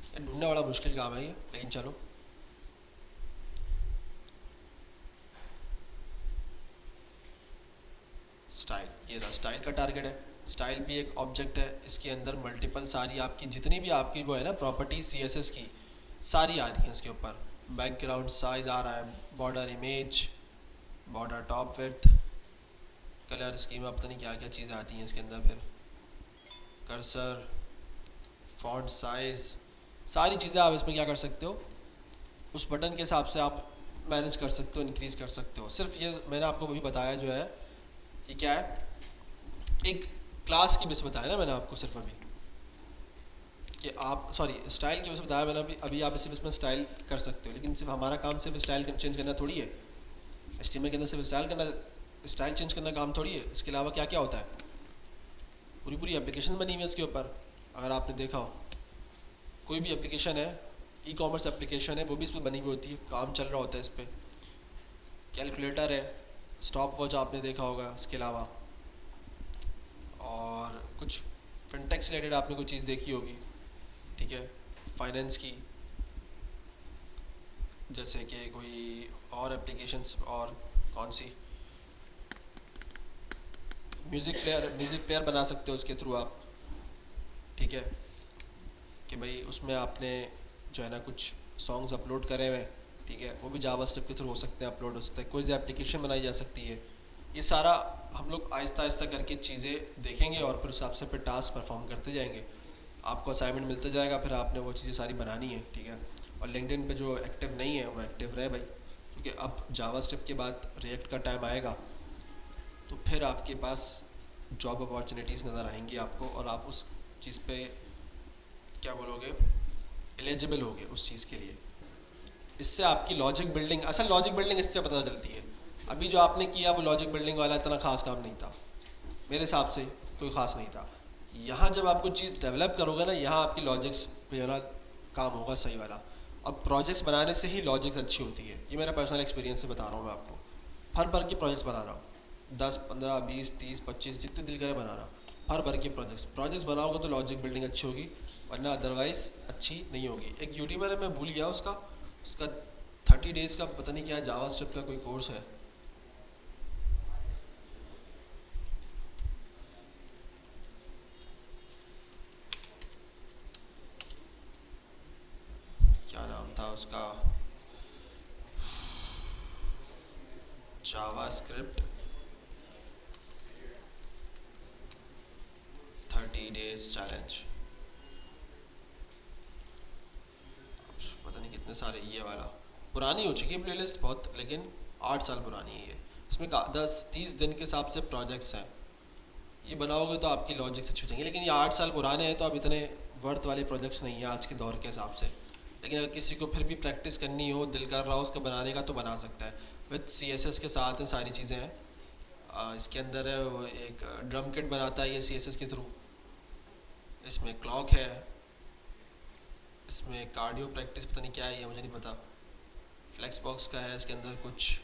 A: ये ढूंढने वाला मुश्किल काम है ये, लेकिन चलो। स्टाइल, ये रहा स्टाइल का टारगेट है। स्टाइल भी एक ऑब्जेक्ट है, इसके अंदर मल्टीपल सारी आपकी जितनी भी आपकी वो है ना प्रॉपर्टी CSS की, सारी आ रही हैं इसके ऊपर। बैकग्राउंड साइज आ रहा है, border image, border top width, colour scheme, पता नहीं क्या क्या चीज़ें आती हैं इसके अंदर, फिर कर्सर, फॉन्ट साइज, सारी चीज़ें आप इसमें क्या कर सकते हो, उस बटन के हिसाब से आप मैनेज कर सकते हो, इंक्रीज़ कर सकते हो। सिर्फ ये मैंने आपको अभी बताया जो है, ये क्या है, एक क्लास की बेस बताया ना मैंने आपको सिर्फ अभी, कि आप सॉरी स्टाइल की बेस बताया मैंने अभी आप इसी बेस में स्टाइल कर सकते हो, लेकिन सिर्फ हमारा काम सिर्फ स्टाइल चेंज करना थोड़ी है। HTML के अंदर सिर्फ स्टाइल चेंज करना काम थोड़ी है, इसके अलावा क्या क्या होता है, पूरी पूरी एप्लीकेशन बनी हुई है इसके ऊपर। अगर आपने देखा हो, कोई भी एप्लीकेशन है, E-कॉमर्स एप्लीकेशन है, वो भी इस पर बनी हुई होती है, काम चल रहा होता है इस पर। कैलकुलेटर है, स्टॉप वॉच आपने देखा होगा, इसके अलावा और कुछ फिनटेक से रिलेटेड आपने कोई चीज़ देखी होगी, ठीक है, फाइनेंस की, जैसे कि कोई और एप्लीकेशंस, और कौन सी, म्यूज़िक प्लेयर बना सकते हो उसके थ्रू आप, ठीक है, कि भाई उसमें आपने जो है ना कुछ सॉन्ग्स अपलोड करे हुए हैं, ठीक है, वो भी जावास्क्रिप्ट के थ्रू हो सकते हैं, अपलोड हो सकते हैं, कोई सी एप्लीकेशन बनाई जा सकती है। ये सारा हम लोग आहिस्ता आहिस्ता करके चीज़ें देखेंगे, और फिर उस हिसाब से फिर टास्क परफॉर्म करते जाएंगे। आपको असाइनमेंट मिलता जाएगा, फिर आपने वो चीज़ें सारी बनानी है, ठीक है। और लिंक्डइन पे जो एक्टिव नहीं है वो एक्टिव रहे भाई, क्योंकि अब जावास्क्रिप्ट के बाद रिएक्ट का टाइम आएगा, तो फिर आपके पास जॉब अपॉर्चुनिटीज़ नज़र आएंगी आपको, और आप उस चीज़ पे क्या बोलोगे, एलिजिबल होगे उस चीज़ के लिए। इससे आपकी लॉजिक बिल्डिंग, असल लॉजिक बिल्डिंग इससे पता चलती है। अभी जो आपने किया वो लॉजिक बिल्डिंग वाला इतना खास काम नहीं था, मेरे हिसाब से कोई ख़ास नहीं था। यहाँ जब आप कुछ चीज़ डेवलप करोगे ना, यहाँ आपकी लॉजिक्स पे है ना काम होगा सही वाला। अब प्रोजेक्ट्स बनाने से ही लॉजिक्स अच्छी होती है, ये मेरा पर्सनल एक्सपीरियंस से बता रहा हूँ मैं आपको। भर भर के प्रोजेक्ट्स बनाना, 10 15 20 30 25 जितने दिल करे बनाना, भर भर के प्रोजेक्ट्स बनाओगे तो लॉजिक बिल्डिंग अच्छी होगी, वरना अदरवाइज़ अच्छी नहीं होगी। एक यूट्यूबर है, मैं भूल गया उसका उसका 30 डेज़ का पता नहीं क्या जावास्क्रिप्ट का कोई कोर्स है, क्या नाम था उसका, जावास्क्रिप्ट 30 डेज़ चैलेंज, पता नहीं कितने सारे, ये वाला पुरानी हो चुकी है प्लेलिस्ट बहुत, लेकिन 8 साल पुरानी है ये। इसमें 10 30 दिन के हिसाब से प्रोजेक्ट्स हैं, ये बनाओगे तो आपकी लॉजिक से छूटेंगे, लेकिन ये 8 साल पुराने हैं, तो अब इतने वर्थ वाले प्रोजेक्ट्स नहीं है आज के दौर के हिसाब से। लेकिन अगर किसी को फिर भी प्रैक्टिस करनी हो, दिल कर रहा हो उसका बनाने का, तो बना सकता है। विद CSS के साथ हैं सारी चीज़ें हैं। इसके अंदर है वो एक ड्रम किट बनाता है ये CSS के थ्रू, इसमें क्लॉक है, इसमें कार्डियो प्रैक्टिस पता नहीं क्या है ये मुझे नहीं पता, फ्लेक्स बॉक्स का है इसके अंदर कुछ,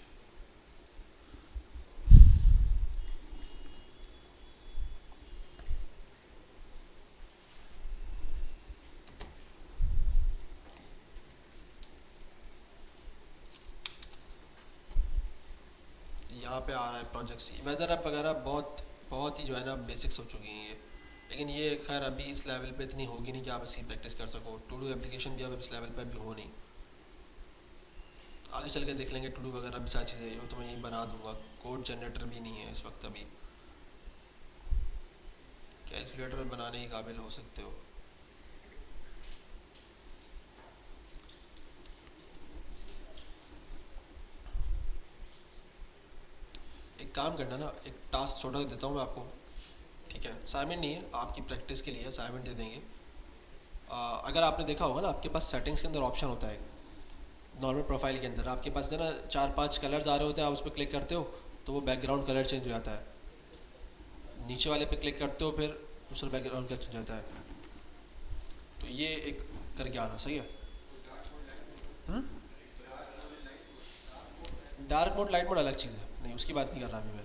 A: यहाँ पे आ रहा है प्रोजेक्ट्स, वेदर ऐप वगैरह बहुत बहुत ही जो है ना बेसिक्स हो चुकी हैं ये। लेकिन ये खैर अभी इस लेवल पे इतनी होगी नहीं कि आप इसकी प्रैक्टिस कर सको। टू डू एप्लीकेशन भी अब इस लेवल पे अभी हो नहीं, आगे चल के देख लेंगे। टू डू वगैरह भी सारी चीज़ें वो तो मैं यही बना दूंगा। कोड जनरेटर भी नहीं है इस वक्त अभी, कैलकुलेटर बनाने के काबिल हो सकते हो। एक काम करना ना, एक टास्क छोटा देता हूँ मैं आपको, ठीक है? असाइनमेंट नहीं है, आपकी प्रैक्टिस के लिए असाइनमेंट दे देंगे। अगर आपने देखा होगा ना, आपके पास सेटिंग्स के अंदर ऑप्शन होता है नॉर्मल प्रोफाइल के अंदर, आपके पास जो है ना 4-5 कलर्स आ रहे होते हैं, आप उस पर क्लिक करते हो तो वो बैकग्राउंड कलर चेंज हो जाता है। नीचे वाले पे क्लिक करते हो फिर दूसरा बैकग्राउंड कलर चेंज हो जाता है। तो ये एक करके आना, सही है? डार्क मोड लाइट मोड अलग चीज़ है, नहीं उसकी बात नहीं कर रहा अभी मैं।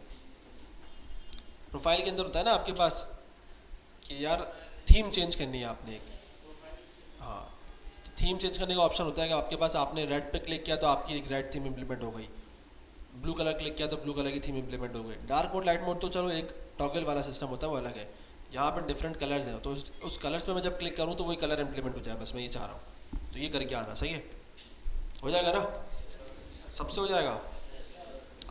A: प्रोफाइल के अंदर होता है ना आपके पास कि यार थीम चेंज करनी है आपने एक, हाँ, थीम चेंज करने का ऑप्शन होता है कि आपके पास, आपने रेड पे क्लिक किया तो आपकी एक रेड थीम इंप्लीमेंट हो गई, ब्लू कलर क्लिक किया तो ब्लू कलर की थीम इंप्लीमेंट हो गई। डार्क मोड लाइट मोड तो चलो एक टॉगल वाला सिस्टम होता है, वो अलग है। यहाँ पर डिफरेंट कलर्स हैं, तो उस कलर्स पे मैं जब क्लिक करूँ तो वही कलर इंप्लीमेंट हो जाए, बस मैं ये चाह रहा हूँ। तो ये करके आना, सही है? हो जाएगा ना? सबसे हो जाएगा।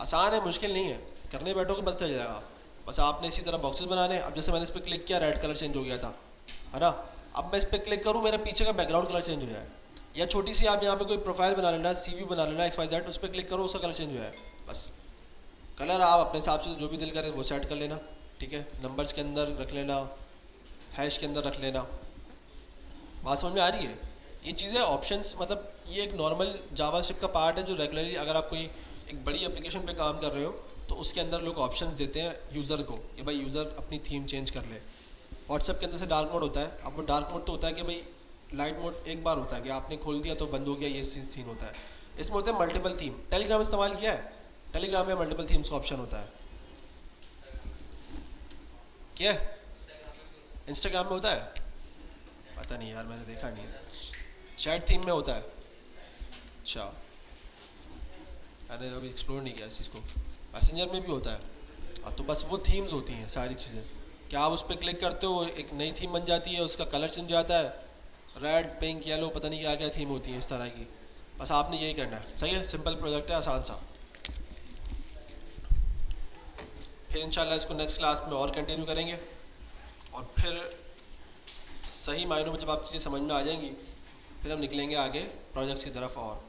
A: आसान है, मुश्किल नहीं है, करने बैठो कि पता चल जाएगा। बस आपने इसी तरह बॉक्सेस बनाने। अब जैसे मैंने इस पर क्लिक किया, रेड कलर चेंज हो गया था, है ना? अब मैं इस पर क्लिक करूँ, मेरे पीछे का बैकग्राउंड कलर चेंज हो जाए। या छोटी सी आप यहाँ पे कोई प्रोफाइल बना लेना, सीवी बना लेना XYZ, उस पर क्लिक करो, उसका कलर चेंज हो जाए। बस कलर आप अपने हिसाब से जो भी दिल करे वो सेट कर लेना, ठीक है? नंबर्स के अंदर रख लेना, हैश के अंदर रख लेना। बात समझ में आ रही है? ये चीज़ें ऑप्शंस, मतलब ये एक नॉर्मल जावास्क्रिप्ट का पार्ट है जो रेगुलरली अगर आप कोई एक बड़ी एप्लीकेशन पे काम कर रहे हो तो उसके अंदर लोग ऑप्शंस देते हैं यूज़र को कि भाई यूज़र अपनी थीम चेंज कर ले। व्हाट्सएप के अंदर से डार्क मोड होता है। अब वो डार्क मोड तो होता है कि भाई लाइट मोड एक बार होता है कि आपने खोल दिया तो बंद हो गया, ये सीन होता है। इसमें होते हैं मल्टीपल थीम। टेलीग्राम इस्तेमाल किया है? टेलीग्राम में मल्टीपल थीम्स का ऑप्शन होता है, क्या है? इंस्टाग्राम में होता है? पता नहीं यार, मैंने देखा नहीं है। चैट थीम में होता है? अच्छा, मैंने अभी एक्सप्लोर नहीं किया इस चीज़ को। मैसेंजर में भी होता है? हाँ, तो बस वो थीम्स होती हैं सारी चीज़ें, क्या आप उस पर क्लिक करते हो एक नई थीम बन जाती है, उसका कलर चेंज हो जाता है, रेड पिंक येलो पता नहीं क्या क्या थीम होती है इस तरह की। बस आपने यही करना है, सही है? सिंपल प्रोजेक्ट है, आसान सा। फिर इंशाल्लाह इसको नेक्स्ट क्लास में और कंटिन्यू करेंगे, और फिर सही मायनों में जब आप चीज़ें समझ में आ जाएंगी फिर हम निकलेंगे आगे प्रोजेक्ट्स की तरफ। और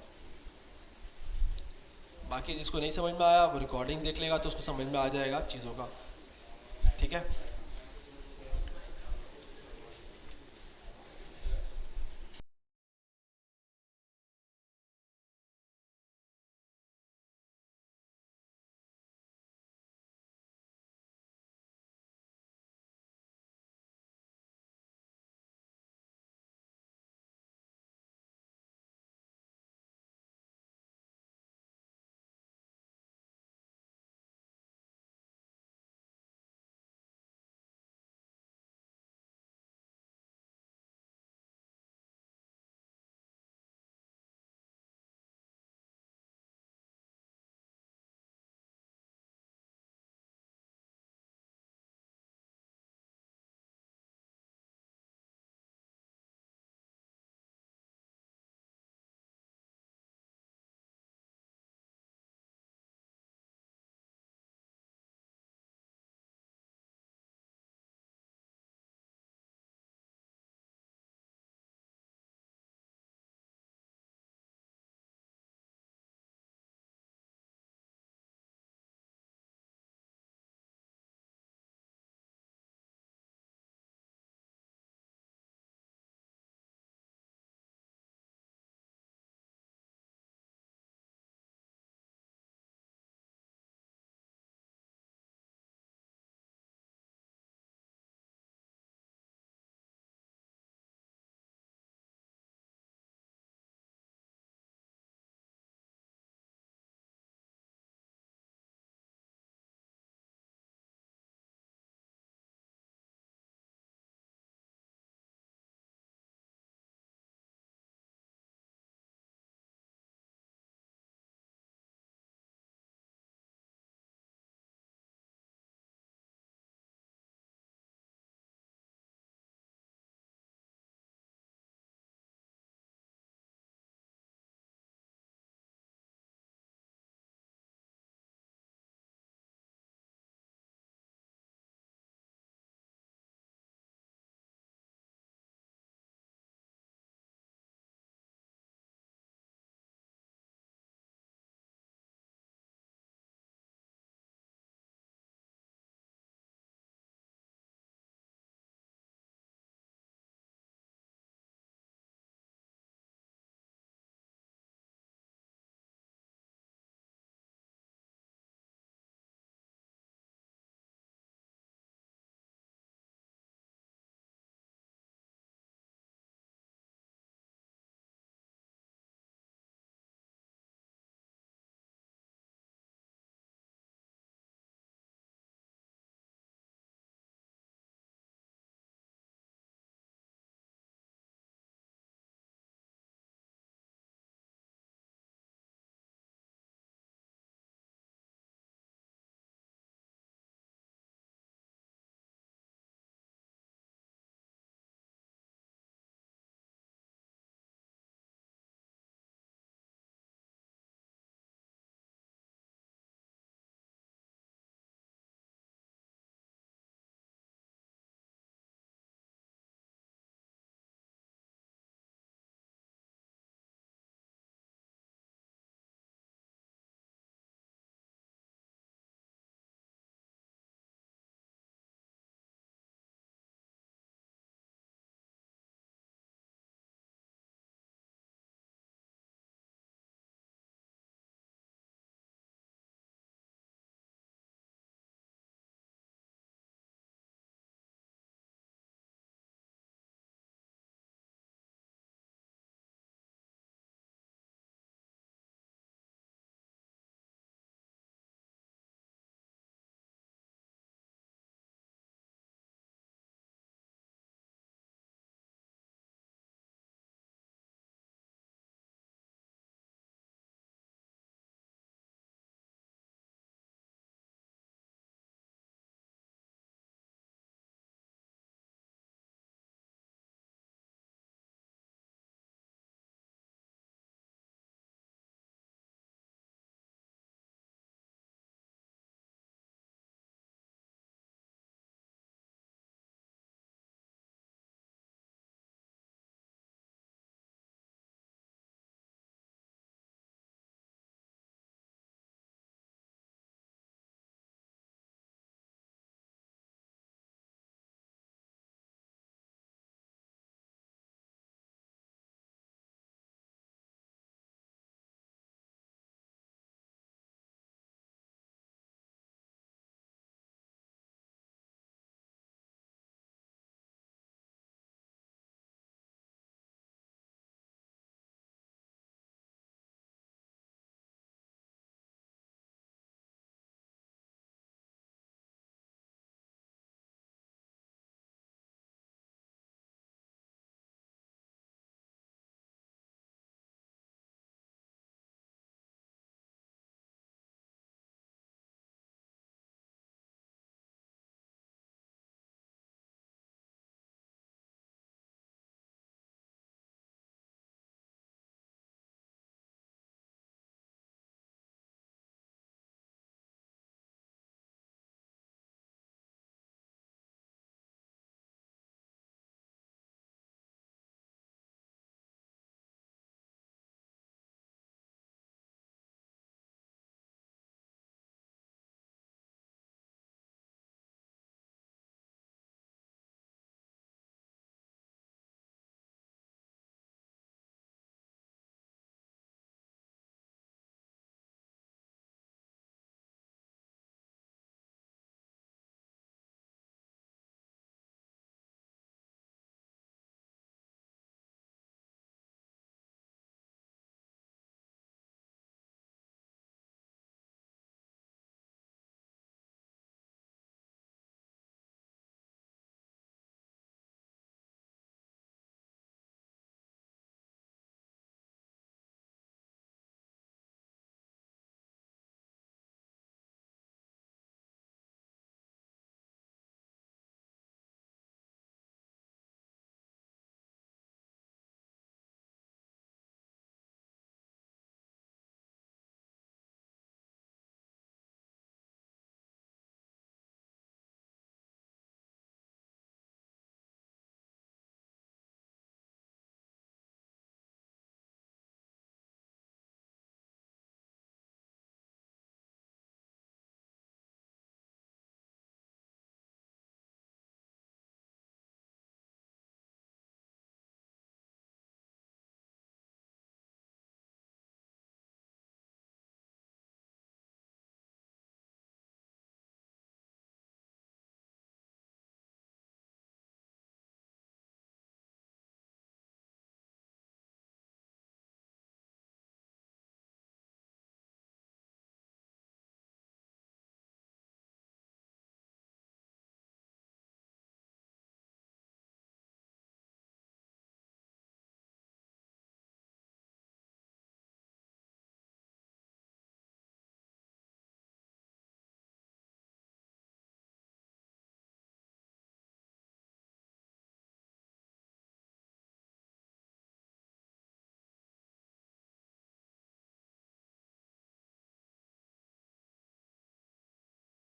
A: बाकी जिसको नहीं समझ में आया वो रिकॉर्डिंग देख लेगा तो उसको समझ में आ जाएगा चीज़ों का, ठीक है?